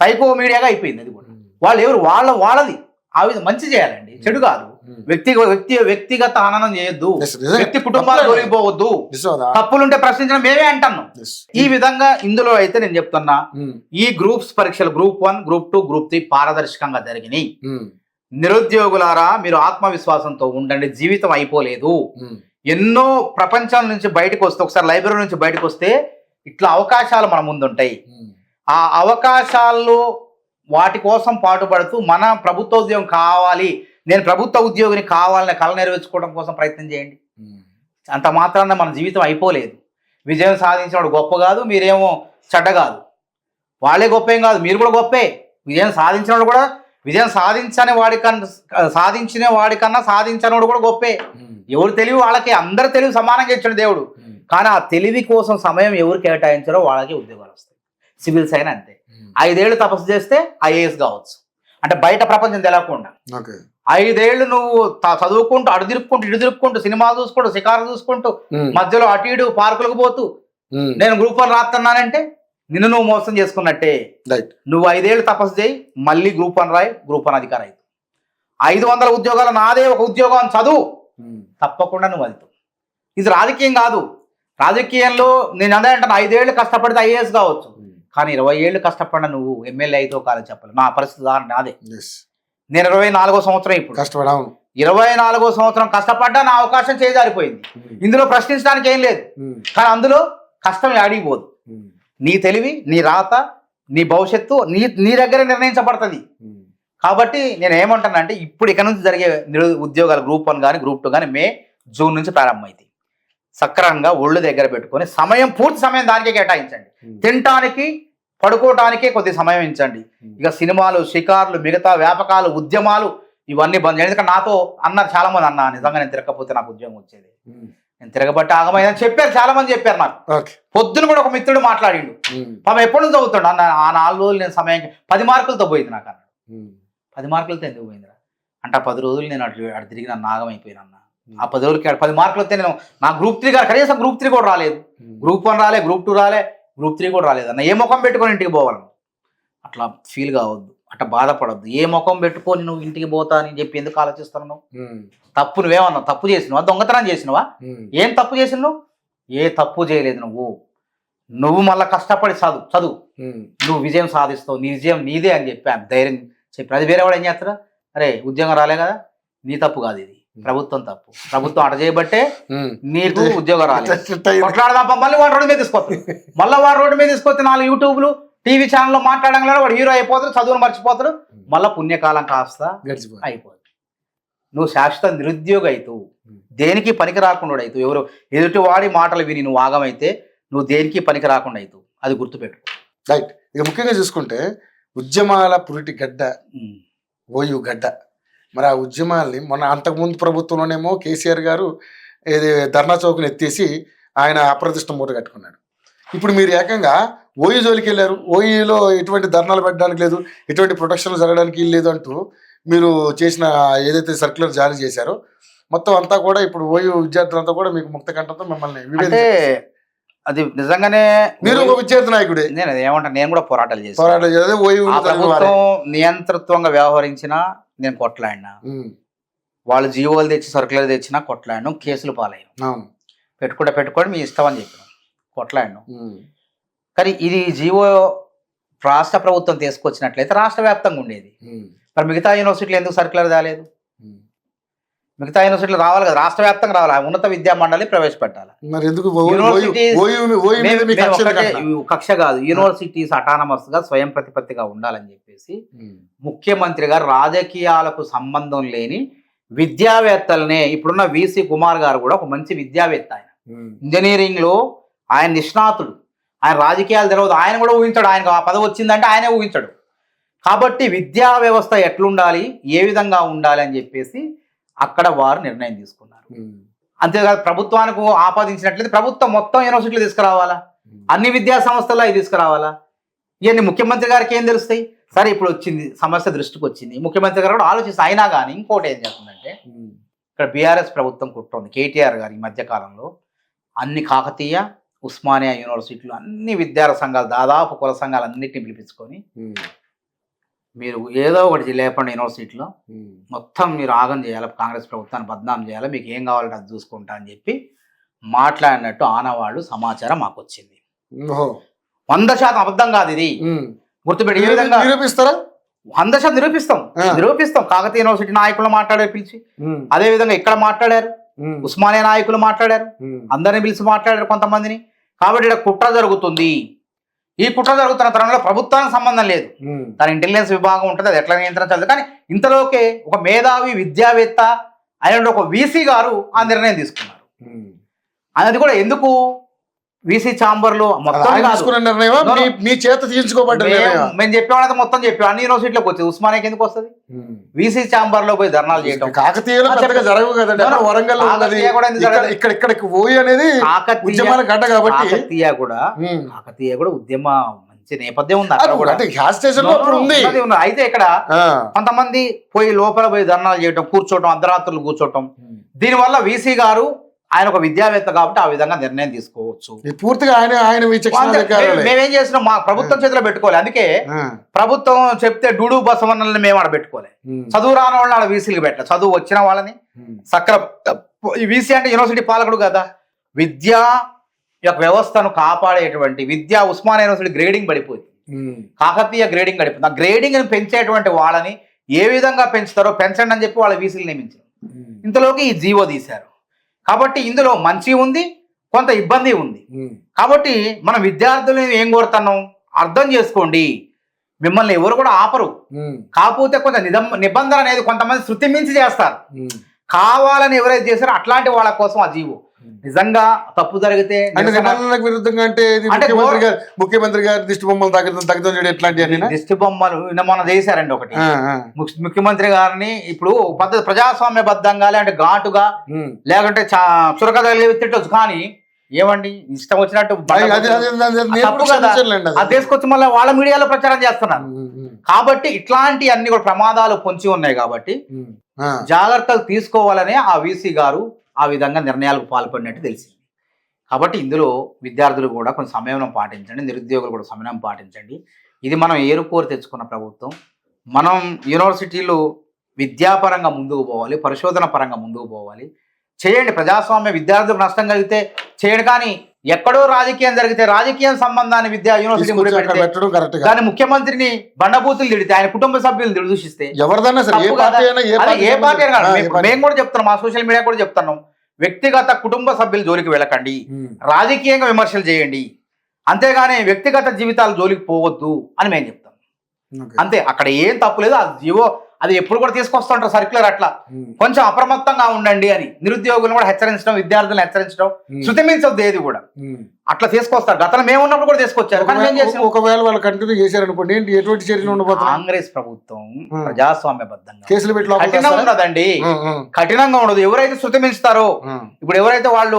సైకో మీడియాగా అయిపోయింది. అది కూడా వాళ్ళు ఎవరు, వాళ్ళది ఆ విధంగా మంచి చేయాలండి, చెడు కాదు. వ్యక్తిగత ఆనందం చేయొద్దు, వ్యక్తి కుటుంబాలు దొరికిపోవద్దు, తప్పులుంటే ప్రశ్నించడం మేమే అంటున్నాం. ఈ విధంగా ఇందులో అయితే నేను చెప్తున్నా, ఈ గ్రూప్స్ పరీక్షలు గ్రూప్ 1, గ్రూప్ 2, గ్రూప్ 3 పారదర్శకంగా జరిగినాయి. నిరుద్యోగులారా, మీరు ఆత్మవిశ్వాసంతో ఉండండి, జీవితం అయిపోలేదు. ఎన్నో ప్రపంచం నుంచి బయటకు వస్తే, ఒకసారి లైబ్రరీ నుంచి బయటకు వస్తే ఇట్లా అవకాశాలు మన ముందుంటాయి. ఆ అవకాశాల్లో వాటి కోసం పాటుపడుతూ మన ప్రభుత్వ ఉద్యోగం కావాలి, నేను ప్రభుత్వ ఉద్యోగిని కావాలని కళ నెరవేర్చుకోవడం కోసం ప్రయత్నం చేయండి. అంత మాత్రాన మన జీవితం అయిపోలేదు. విజయం సాధించినవాడు గొప్ప కాదు, మీరేమో చెడ్డ కాదు, వాళ్ళే గొప్ప ఏం కాదు, మీరు కూడా గొప్పే. విజయం సాధించినవాడు కూడా, విజయం సాధించిన వాడికన్నా సాధించినవాడు కూడా గొప్పే. ఎవరు తెలివి వాళ్ళకే, అందరు తెలివి సమానంగా ఇచ్చాడు దేవుడు. కానీ ఆ తెలివి కోసం సమయం ఎవరు కేటాయించారో వాళ్ళకి ఉద్యోగాలు వస్తాయి. సివిల్స్ అయినా అంతే, 5 ఏళ్ళు తపస్సు చేస్తే IAS కావచ్చు, అంటే బయట ప్రపంచం తెలవకుండా. 5 ఏళ్ళు నువ్వు చదువుకుంటూ, అడు తిరుక్కుంటూ, ఇటు తిరుక్కుంటూ, సినిమాలు చూసుకుంటూ, షికారు చూసుకుంటూ, మధ్యలో అటు ఇటు పార్కులకు పోతూ నేను గ్రూప్ 1 రాస్తున్నానంటే నిన్ను నువ్వు మోసం చేసుకున్నట్టే. నువ్వు 5 ఏళ్ళు తపస్సు చేయి, మళ్ళీ గ్రూప్ 1 రాయి, గ్రూప్ 1 అధికారి అయితే 500 ఉద్యోగాలు నాదే ఒక ఉద్యోగం చదువు, తప్పకుండా నువ్వు వెళ్తావు. ఇది రాజకీయం కాదు. రాజకీయంలో నేను అదే అంటాను, 5 ఏళ్ళు కష్టపడితే IAS కావచ్చు, కానీ 20 ఏళ్ళు కష్టపడిన నువ్వు ఎమ్మెల్యే అయితే కాలేదు చెప్పాలి. నా పరిస్థితి నాదే. నేను 24వ సంవత్సరం ఇప్పుడు కష్టపడాను, 24వ సంవత్సరం కష్టపడ్డా నా అవకాశం చేజారిపోయింది. ఇందులో ప్రశ్నించడానికి ఏం లేదు, కానీ అందులో కష్టం ఆడిపోదు. నీ తెలివి, నీ రాత, నీ భవిష్యత్తు నీ దగ్గర నిర్ణయించబడుతుంది. కాబట్టి నేను ఏమంటానంటే, ఇప్పుడు ఇక నుంచి జరిగే ఉద్యోగాలు గ్రూప్ 1 కానీ గ్రూప్ 2 కానీ మే, జూన్ నుంచి ప్రారంభమైంది. సక్రమంగా ఒళ్ళు దగ్గర పెట్టుకొని పూర్తి సమయం దానికే కేటాయించండి. తినటానికి, పడుకోవటానికే కొద్ది సమయం ఇచ్చండి. ఇక సినిమాలు, షికార్లు, మిగతా వ్యాపకాలు, ఉద్యమాలు ఇవన్నీ బంద్ చేయండి. ఎందుకంటే నాతో అన్నారు చాలా మంది, అన్నా నిజంగా నేను తిరగకపోతే నాకు ఉద్యోగం వచ్చేది, నేను తిరగబట్టి ఆగమైందని చెప్పారు, చాలా మంది చెప్పారు నాకు. పొద్దున కూడా ఒక మిత్రుడు మాట్లాడిండు, పాపం ఎప్పటి నుంచి చదువుతాడు అన్న, ఆ 4 రోజులు నేను సమయం 10 మార్కులతో పోయింది నాకు అన్నాడు. 10 మార్కులతో ఎందుకు పోయిందిరా అంటే, 10 రోజులు నేను అటు తిరిగి నన్ను నాగమైపోయినా. ఆ 10 రోజులకి 10 మార్కులు వస్తే నేను నా గ్రూప్ 3 గారు కనీసం గ్రూప్ 3 కూడా రాలేదు, గ్రూప్ 1 రాలే, గ్రూప్ 2 రాలే, గ్రూప్ 3 కూడా రాలేదు అన్న. ఏ ముఖం పెట్టుకొని ఇంటికి పోవాలను అట్లా ఫీల్ కావద్దు, అట్లా బాధపడద్దు. ఏ ముఖం పెట్టుకొని నువ్వు ఇంటికి పోతా అని చెప్పి ఎందుకు ఆలోచిస్తున్నావు? తప్పు నువ్వేమన్నావు, తప్పు చేసినవా, దొంగతనం చేసినవా, ఏం తప్పు చేసినావు? ఏ తప్పు చేయలేదు. నువ్వు మళ్ళీ కష్టపడి చదువు, నువ్వు విజయం సాధిస్తావు, నీ విజయం నీదే అని చెప్పి ధైర్యం చెప్పి, అది వేరే వాడు ఏం చేస్తారా, అరే ఉద్యోగం రాలే కదా, నీ తప్పు కాదు, ఇది ప్రభుత్వం తప్పు, ప్రభుత్వం అట చేయబట్టే నీకు ఉద్యోగం రాలేదు, కొట్లాడదాపా. మళ్ళీ వాడు రోడ్డు మీద తీసుకొస్తే 4 యూట్యూబ్లు, టీవీ ఛానల్లో మాట్లాడంలో వాడు హీరో అయిపోతాడు, చదువును మర్చిపోతాడు, మళ్ళీ పుణ్యకాలం కాస్త అయిపోతుంది. నువ్వు శాశ్వత నిరుద్యోగ అవుతావు, దేనికి పనికి రాకుండా అవుతావు. ఎవరు ఎదుటివాడి మాటలు విని నువ్వు ఆగమైతే నువ్వు దేనికి పనికి రాకుండా అవుతావు, అది గుర్తుపెట్టుకో. రైట్. ఇక ముఖ్యంగా చూసుకుంటే ఉద్యమాల పురిటి గడ్డ, ఓయు గడ్డ, మరి ఆ ఉద్యమాల్ని మొన్న అంతకుముందు ప్రభుత్వంలోనేమో కేసీఆర్ గారు ఇది ధర్నా చౌక్ని ఎత్తేసి ఆయన అప్రతిష్ట మూట కట్టుకున్నాడు. ఇప్పుడు మీరు ఏకంగా ఓయూ జోలికి వెళ్ళారు. ఓయూలో ఎటువంటి ధర్నాలు పెట్టడానికి లేదు, ఎటువంటి ప్రొటెక్షన్లు జరగడానికి లేదు అంటూ మీరు చేసిన ఏదైతే సర్క్యులర్ జారీ చేశారో మొత్తం అంతా కూడా ఇప్పుడు ఓయూ విద్యార్థులంతా కూడా మీకు ముక్త కంఠంతో మిమ్మల్ని అంటే అది నిజంగానే మీరు ఒక విద్యార్థి నాయకుడే. నేను అది ఏమంటాను, నేను కూడా పోరాటాలు చేసి ఓయూ ప్రభుత్వం నియంతృత్వంగా వ్యవహరించినా నేను కొట్లాడినా, వాళ్ళు జీవోలు తెచ్చి సర్కులర్ తెచ్చినా కొట్లాడినాం, కేసులు పాలయ్యాం. పెట్టుకోండి మీ ఇష్టం అని చెప్పినాం, కొట్లాడినాం. కానీ ఇది జీవో రాష్ట్ర ప్రభుత్వం తీసుకొచ్చినట్లయితే రాష్ట్ర వ్యాప్తంగా ఉండేది. మరి మిగతా యూనివర్సిటీలు ఎందుకు సర్కులర్ రాలేదు? మిగతా యూనివర్సిటీలు రావాలి కదా, రాష్ట్ర వ్యాప్తంగా రావాలి, ఉన్నత విద్యా మండలి ప్రవేశపెట్టాలి. కక్ష కాదు, యూనివర్సిటీస్ అటానమస్ గా స్వయం ప్రతిపత్తిగా ఉండాలని చెప్పేసి ముఖ్యమంత్రి గారు రాజకీయాలకు సంబంధం లేని విద్యావేత్తలనే, ఇప్పుడున్న విసి కుమార్ గారు కూడా ఒక మంచి విద్యావేత్త, ఆయన ఇంజనీరింగ్ లో ఆయన నిష్ణాతుడు, ఆయన రాజకీయాలు తెలియదు, ఆయన కూడా ఊహించాడు, ఆయనకు ఆ పదవి వచ్చిందంటే ఆయనే ఊహించాడు. కాబట్టి విద్యా వ్యవస్థ ఎట్లుండాలి, ఏ విధంగా ఉండాలి అని చెప్పేసి అక్కడ వారు నిర్ణయం తీసుకున్నారు. అంతేకాదు ప్రభుత్వానికి ఆపాదించినట్లయితే ప్రభుత్వం మొత్తం యూనివర్సిటీలు తీసుకురావాలా, అన్ని విద్యా సంస్థల్లో అవి తీసుకురావాలా, ఇవన్నీ ముఖ్యమంత్రి గారికి ఏం తెలుస్తాయి? సరే ఇప్పుడు వచ్చింది సమస్య దృష్టికి వచ్చింది, ముఖ్యమంత్రి గారు కూడా ఆలోచిస్తే అయినా కానీ ఇంకోటి ఏం చేస్తుందంటే ఇక్కడ బీఆర్ఎస్ ప్రభుత్వం కుట్ర ఉంది. కేటీఆర్ గారు ఈ మధ్య కాలంలో అన్ని కాకతీయ ఉస్మానియా యూనివర్సిటీలు అన్ని విద్యార్థి సంఘాలు దాదాపు కుల సంఘాలు అన్నిటిని పిలిపించుకొని మీరు ఏదో ఒకటి లేపండి యూనివర్సిటీలో, మొత్తం మీరు ఆగం చేయాలి, కాంగ్రెస్ ప్రభుత్వాన్ని బద్నాం చేయాలి, మీకు ఏం కావాలంటే అది చూసుకుంటా అని చెప్పి మాట్లాడినట్టు ఆనవాళ్ళు సమాచారం మాకు వచ్చింది. 100% అబద్ధం కాదు ఇది, గుర్తుపెట్టి. ఏ విధంగా నిరూపిస్తారా? 100% నిరూపిస్తాం. కాకతీయ యూనివర్సిటీ నాయకులు మాట్లాడారు పిలిచి, అదే విధంగా ఇక్కడ మాట్లాడారు, ఉస్మానియా నాయకులు మాట్లాడారు, అందరిని పిలిచి మాట్లాడారు కొంతమందిని. కాబట్టి ఇక్కడ కుట్ర జరుగుతుంది. ఈ కుట్ర జరుగుతున్న తరంలో ప్రభుత్వానికి సంబంధం లేదు, తన ఇంటెలిజెన్స్ విభాగం ఉంటుంది, అది ఎట్లా నియంత్రించాలి. కానీ ఇంతలోకే ఒక మేధావి విద్యావేత్త అయిన ఒక వీసీ గారు ఆ నిర్ణయం తీసుకున్నారు. అది కూడా ఎందుకు వీసీ ఛాంబర్ లో మొత్తం మీ చేత తీర్చుకోబడ్డ మేము చెప్పేవాళ్ళైతే మొత్తం చెప్పాం, అన్ని యూనివర్సిటీలోకి వచ్చేది, ఉస్మానియాకి ఎందుకు వస్తుంది? వీసీ ఛాంబర్ లో పోయి ధర్నాలు చేయడం కాకతీయ కూడా ఉద్యమ మంచి నేపథ్యం ఉంది అక్కడ కూడా. అయితే ఇక్కడ కొంతమంది పోయి లోపల పోయి ధర్నాలు చేయడం, కూర్చోవడం, అర్ధరాత్రులు కూర్చోవటం, దీనివల్ల వీసీ గారు ఆయన ఒక విద్యావేత్త కాబట్టి ఆ విధంగా నిర్ణయం తీసుకోవచ్చు. పూర్తిగా మేమేం చేసినాం, మా ప్రభుత్వం చేతిలో పెట్టుకోవాలి. అందుకే ప్రభుత్వం చెప్తే డూడు బసవన్నల్ని మేము ఆడ పెట్టుకోవాలి, చదువు రాని వాళ్ళని ఆడ వీసీలకు పెట్టాలి, చదువు వచ్చిన వాళ్ళని సక్ర. వీసీ అంటే యూనివర్సిటీ పాలకుడు కదా, విద్యా యొక్క వ్యవస్థను కాపాడేటువంటి విద్యా. ఉస్మానియా యూనివర్సిటీ గ్రేడింగ్ పడిపోయింది, కాకతీయ గ్రేడింగ్ పడిపోయింది. ఆ గ్రేడింగ్ పెంచేటువంటి వాళ్ళని ఏ విధంగా పెంచుతారో పెంచండి అని చెప్పి వాళ్ళ వీసీలు నియమించారు. ఇంతలోకి ఈ జీవో తీశారు. కాబట్టి ఇందులో మంచి ఉంది, కొంత ఇబ్బంది ఉంది. కాబట్టి మనం విద్యార్థులను ఏం కోరుతున్నాం అర్థం చేసుకోండి, మిమ్మల్ని ఎవరు కూడా ఆపరు. కాకపోతే కొంత నిబంధన అనేది కొంతమంది శృతి మించి చేస్తారు, కావాలని ఎవరైతే చేశారో అట్లాంటి వాళ్ళ కోసం ఆ జీవో. నిజంగా తప్పు జరిగితే నిబంధనలకు విరుద్ధంగా అంటే ముఖ్యమంత్రి గారు దిష్టి బొమ్మలు తగ్గుతాం ఎట్లాంటి దిష్టి బొమ్మలు మొన్న చేశారండి ఒకటి. ముఖ్యమంత్రి గారిని ఇప్పుడు పద్ధతి ప్రజాస్వామ్యబద్ధంగా లేదంటే ఘాటుగా లేకుంటే చురక తిట్టొచ్చు, కానీ ఏమండి ఇష్టం వచ్చినట్టు అది తీసుకొచ్చి మళ్ళీ వాళ్ళ మీడియాలో ప్రచారం చేస్తున్నారు. కాబట్టి ఇట్లాంటి అన్ని కూడా ప్రమాదాలు పొంచి ఉన్నాయి. కాబట్టి జాగ్రత్తలు తీసుకోవాలనే ఆ వీసీ గారు ఆ విధంగా నిర్ణయాలకు పాల్పడినట్టు తెలిసింది. కాబట్టి ఇందులో విద్యార్థులు కూడా కొంచెం సమయం పాటించండి, నిరుద్యోగులు కూడా సమయం పాటించండి. ఇది మనం ఏరుకోరు తెచ్చుకున్న ప్రభుత్వం. మనం యూనివర్సిటీలు విద్యాపరంగా ముందుకు పోవాలి, పరిశోధన పరంగా ముందుకు పోవాలి. చేయండి, ప్రజాస్వామ్య విద్యార్థులకు నష్టం కలిగితే చేయండి, కానీ ఎక్కడో రాజకీయం జరిగితే రాజకీయం సంబంధాన్ని విద్యా యూనివర్సిటీ దాని ముఖ్యమంత్రిని బండబూతులు తిడితే, ఆయన కుటుంబ సభ్యులు దూషిస్తే ఎవరిదైనా ఏ పార్టీ మేము కూడా చెప్తున్నాం, మా సోషల్ మీడియా కూడా చెప్తున్నాం, వ్యక్తిగత కుటుంబ సభ్యుల జోలికి వెళ్ళకండి, రాజకీయంగా విమర్శలు చేయండి, అంతేగాని వ్యక్తిగత జీవితాల జోలికి పోవద్దు అని మేము చెప్తాం. అంతే, అక్కడ ఏం తప్పు లేదు. ఆ జీవో అది ఎప్పుడు కూడా తీసుకొస్తుంటారు సర్క్యులర్ అట్లా కొంచెం అప్రమత్తంగా ఉండండి అని నిరుద్యోగులను కూడా హెచ్చరించడం, విద్యార్థులను హెచ్చరించడం, శృతి మించొద్దు ఏది కూడా అట్లా తీసుకొస్తారు. గతంలో మేము ఉన్నప్పుడు కూడా తీసుకొచ్చారు. కానీ మేము చేసాం. ఒకవేళ వాళ్ళు కంటిన్యూ చేశారనుకోండి, ఏంటి ఎటువంటి చర్యలు ఉండబోతుంది? కాంగ్రెస్ ప్రభుత్వం ప్రజాస్వామ్యబద్ధంగా కేసులు పెట్టి కఠినంగా ఉండదండి, కఠినంగా ఉండదు. ఎవరైతే శృతి మించుతారో, ఇప్పుడు ఎవరైతే వాళ్ళు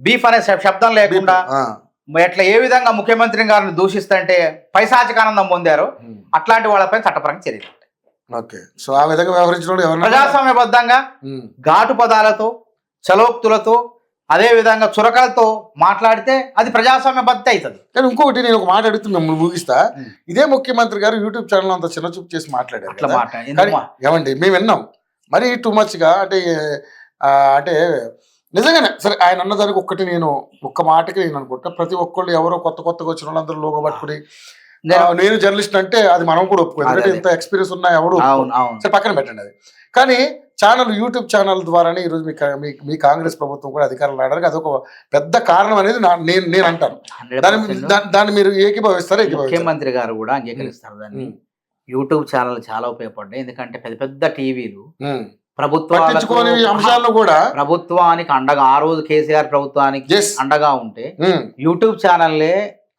బీఫ్ అనే శబ్దం లేకుండా ఎట్లా ఏ విధంగా ముఖ్యమంత్రి గారిని దూషిస్తుంటే పైశాచికానందం పొందారో అట్లాంటి వాళ్ళపై చట్టపరంగా చర్యలు. ఓకే, సో ఆ విధంగా వ్యవహరించడం ప్రజాస్వామ్యబద్ధంగా ఘాటు పదాలతో, చలోక్తులతో, అదే విధంగా చురకలతో మాట్లాడితే అది ప్రజాస్వామ్యబద్ధ అవుతుంది. కానీ ఇంకొకటి నేను ఒక మాట అడుగుతూ మిమ్మల్ని ముగిస్తా. ఇదే ముఖ్యమంత్రి గారు యూట్యూబ్ ఛానల్ అంత చిన్న చూపు చేసి మాట్లాడారు. ఏమండి, మేము విన్నాం మరి టూ మచ్గా అంటే నిజంగానే సరే ఆయన అన్నదానికి ఒక్కటి నేను ఒక్క మాటకి నేను అనుకుంటా, ప్రతి ఒక్కళ్ళు ఎవరో కొత్తగా వచ్చిన వాళ్ళందరూ లోగో పట్టుకుని నేను జర్నలిస్ట్ అంటే అది మనం కూడా ఒప్పుకో, ఎందుకంటే ఇంత ఎక్స్పీరియన్స్ ఉన్నా ఎవరు సరే పక్కన పెట్టండి అది. కానీ యూట్యూబ్ ఛానల్ ద్వారానే ఈరోజు మీ కాంగ్రెస్ ప్రభుత్వం కూడా అధికారంలో రావడానికి అదొక పెద్ద కారణం అనేది నేను అంటాను. దాన్ని మీరు ఏకీభవిస్తారా? ముఖ్యమంత్రి గారు కూడా అంగీకరిస్తారు దాన్ని. యూట్యూబ్ ఛానల్ చాలా ఉపయోగపడ్డాయి, ఎందుకంటే పెద్ద పెద్ద టీవీలు అంశాల్లో కూడా ప్రభుత్వానికి అండగా, ఆ రోజు కేసీఆర్ ప్రభుత్వానికి అండగా ఉంటే యూట్యూబ్ ఛానల్లే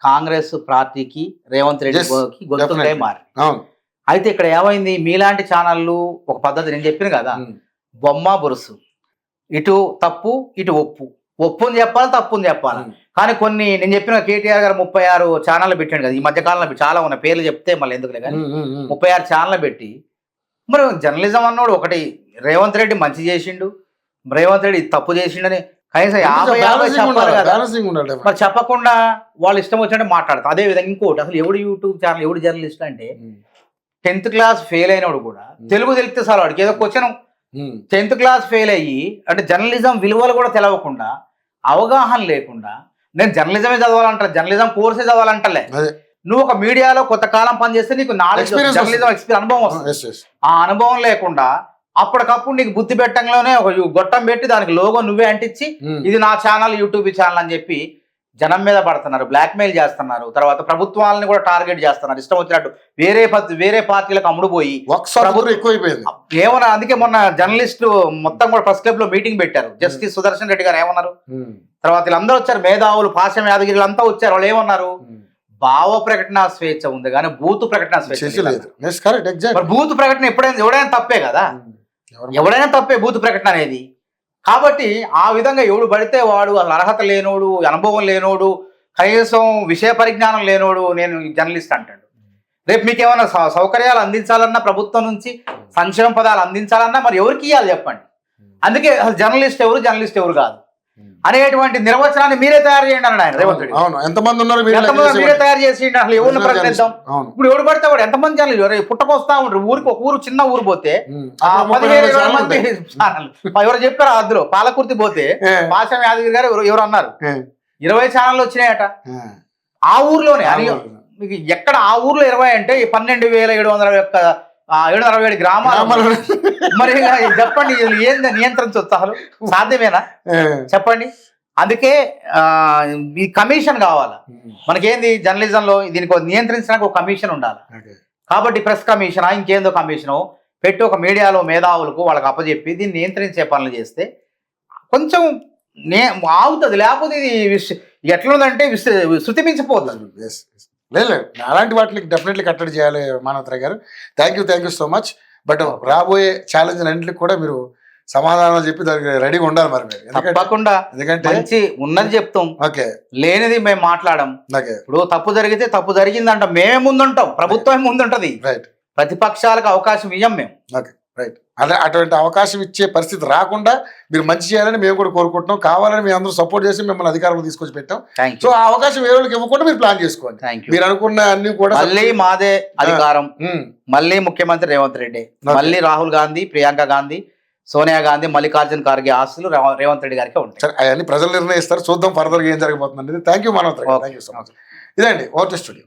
కాంగ్రెస్ పార్టీకి, రేవంత్ రెడ్డికి గొంతులే మారి. అయితే ఇక్కడ ఏమైంది, మీలాంటి ఛానళ్ళు ఒక పద్ధతి నేను చెప్పిన కదా, బొమ్మ బొరుసు, ఇటు తప్పు ఇటు ఒప్పుని చెప్పాలి, తప్పుని చెప్పాలి. కానీ కొన్ని నేను చెప్పిన కేటీఆర్ గారు 36 ఛానళ్ళు పెట్టాడు కదా ఈ మధ్యకాలంలో, చాలా ఉన్న పేర్లు చెప్తే మళ్ళీ ఎందుకులే కానీ 36 ఛానళ్ళు పెట్టి, మరి జర్నలిజం అన్నాడు ఒకటి, రేవంత్ రెడ్డి మంచి చేసిండు, రేవంత్ రెడ్డి తప్పు చేసిండని కనీసం 50 చెప్పాలి కదా. మరి చెప్పకుండా వాళ్ళు ఇష్టం వచ్చినట్టు మాట్లాడతారు. అదే విధంగా ఇంకోటి, అసలు ఎవడు యూట్యూబ్ ఛానల్, ఎవడు జర్నలిస్ట్ అంటే 10th క్లాస్ ఫెయిల్ అయినవాడు కూడా తెలుగు తెలిస్తే సార్ వాడికి ఏదో క్వశ్చన్ 10th క్లాస్ ఫెయిల్ అయ్యి, అంటే జర్నలిజం విలువలు కూడా తెలవకుండా, అవగాహన లేకుండా నేను జర్నలిజమే చదవాలంటారు, జర్నలిజం కోర్సే చదవాలంటలే. నువ్వు ఒక మీడియాలో కొంతకాలం పనిచేస్తే నీకు నాలెడ్జ్, జర్నలిజం ఎక్స్పీరియన్స్, అనుభవం వస్తుంది. ఆ అనుభవం లేకుండా అప్పటికప్పుడు నీకు బుద్ధి పెట్టంలోనే ఒక గొట్టం పెట్టి దానికి లోగో నువ్వే అంటించి ఇది నా ఛానల్, యూట్యూబ్ ఛానల్ అని చెప్పి జనం మీద పడుతున్నారు, బ్లాక్మెయిల్ చేస్తున్నారు. తర్వాత ప్రభుత్వాలని కూడా టార్గెట్ చేస్తున్నారు ఇష్టం వచ్చినట్టు. వేరే పార్టీలకు అమ్ముడుపోయి ఏమన్నా. అందుకే మొన్న జర్నలిస్టు మొత్తం కూడా ప్రెస్ క్లబ్ లో మీటింగ్ పెట్టారు. జస్టిస్ సుదర్శన్ రెడ్డి గారు ఏమన్నారు, తర్వాత వీళ్ళందరూ వచ్చారు, మేధావులు, పాశం యాదగిరి అంతా వచ్చారు. వాళ్ళు ఏమన్నారు, భావ ప్రకటన స్వేచ్ఛ ఉంది కానీ బూతు ప్రకటన స్వేచ్ఛ లేదు. బూతు ప్రకటన ఎవడైనా తప్పే కదా, ఎవడైనా తప్పే బూతు ప్రకటన అనేది. కాబట్టి ఆ విధంగా ఎవడు పడితే వాడు అసలు అర్హత లేనోడు, అనుభవం లేనోడు, కనీసం విషయ పరిజ్ఞానం లేనోడు నేను జర్నలిస్ట్ అంటాడు. రేపు మీకు ఏమైనా సౌకర్యాలు అందించాలన్నా, ప్రభుత్వం నుంచి సంక్షేమ పదాలు అందించాలన్నా మరి ఎవరికి ఇవ్వాలి చెప్పండి. అందుకే అసలు జర్నలిస్ట్ ఎవరు కాదు అనేటువంటి నిర్వచనాన్ని మీరే తయారు చేయండి అన్నాడు ఆయన రేవంత్ రెడ్డి. ఎంతమంది ఉన్నారు మీరే తయారు చేసి అసలు ఎవరిని ప్రకటిద్దాం. ఇప్పుడు ఎవడు పడితే వాడు ఎంతమంది ఛానల్ పుట్టకొస్తా ఉంటారు. ఊరికి ఒక ఊరు, చిన్న ఊరు పోతే 15-20 మంది ఛానల్. ఎవరు చెప్పారు అందులో పాలకుర్తి పోతే పాశం యాదగిరి గారు ఎవరు అన్నారు 20 ఛానళ్ళు వచ్చినాయట ఆ ఊర్లోనే. అని మీకు ఎక్కడ ఆ ఊర్లో 20 అంటే 12,767 గ్రామాలు. మరి చెప్పండి, ఏంది నియంత్రించవచ్చు అసలు? సాధ్యమేనా చెప్పండి? అందుకే ఈ కమిషన్ కావాలి మనకేంది జర్నలిజంలో. దీనికి నియంత్రించడానికి ఒక కమిషన్ ఉండాలి. కాబట్టి ప్రెస్ కమిషన్ ఇంకేందో కమిషను పెట్టి ఒక మీడియాలో మేధావులకు వాళ్ళకి అప్పచెప్పి దీన్ని నియంత్రించే పనులు చేస్తే కొంచెం ఆగుతుంది. లేకపోతే ఇది ఎట్లుందంటే శృతి మించిపోతుంది. లేదు, అలాంటి వాటికి డెఫినెట్లీ కట్టడి చేయాలి మానవతరాయ్ గారు. Thank you so much. But రాబోయే ఛాలెంజ్ అన్నింటికి కూడా మీరు సమాధానాలు చెప్పి దానికి రెడీగా ఉండాలి మరి మీరు. తప్పకుండా, ఎందుకంటే మంచి ఉన్నది చెప్తాం, ఓకే, లేనిది మేము మాట్లాడడం. ఇప్పుడు తప్పు జరిగితే తప్పు జరిగిందంటాం, మేమే ముందుంటాం, ప్రభుత్వమే ముందుంటది. రైట్, ప్రతిపక్షాలకు అవకాశం ఇవ్వం మేము. Okay, right. అదే అటువంటి అవకాశం ఇచ్చే పరిస్థితి రాకుండా మీరు మంచి చేయాలని మేము కూడా కోరుకుంటున్నాం. కావాలని మేము అందరూ సపోర్ట్ చేసి మిమ్మల్ని అధికారంలో తీసుకొచ్చి పెట్టాం. సో ఆ అవకాశం వేరే వాళ్ళకి ఇవ్వకుండా మీరు ప్లాన్ చేసుకోండి. మీరు అనుకున్న అన్ని కూడా మళ్ళీ మాదే అధికారం, మళ్ళీ ముఖ్యమంత్రి రేవంత్ రెడ్డి, మళ్ళీ రాహుల్ గాంధీ, ప్రియాంక గాంధీ, సోనియా గాంధీ, మల్లికార్జున ఖార్గే ఆస్తులు రేవంత్ రెడ్డి గారికి ఉంటాయి. అవన్నీ ప్రజలు నిర్ణయిస్తారు. చూద్దాం ఫర్దర్గా ఏం జరగబోతుంది. Thank you Manavatarai, thank you so much. ఇదండి ఓవర్ టు స్టూడియో.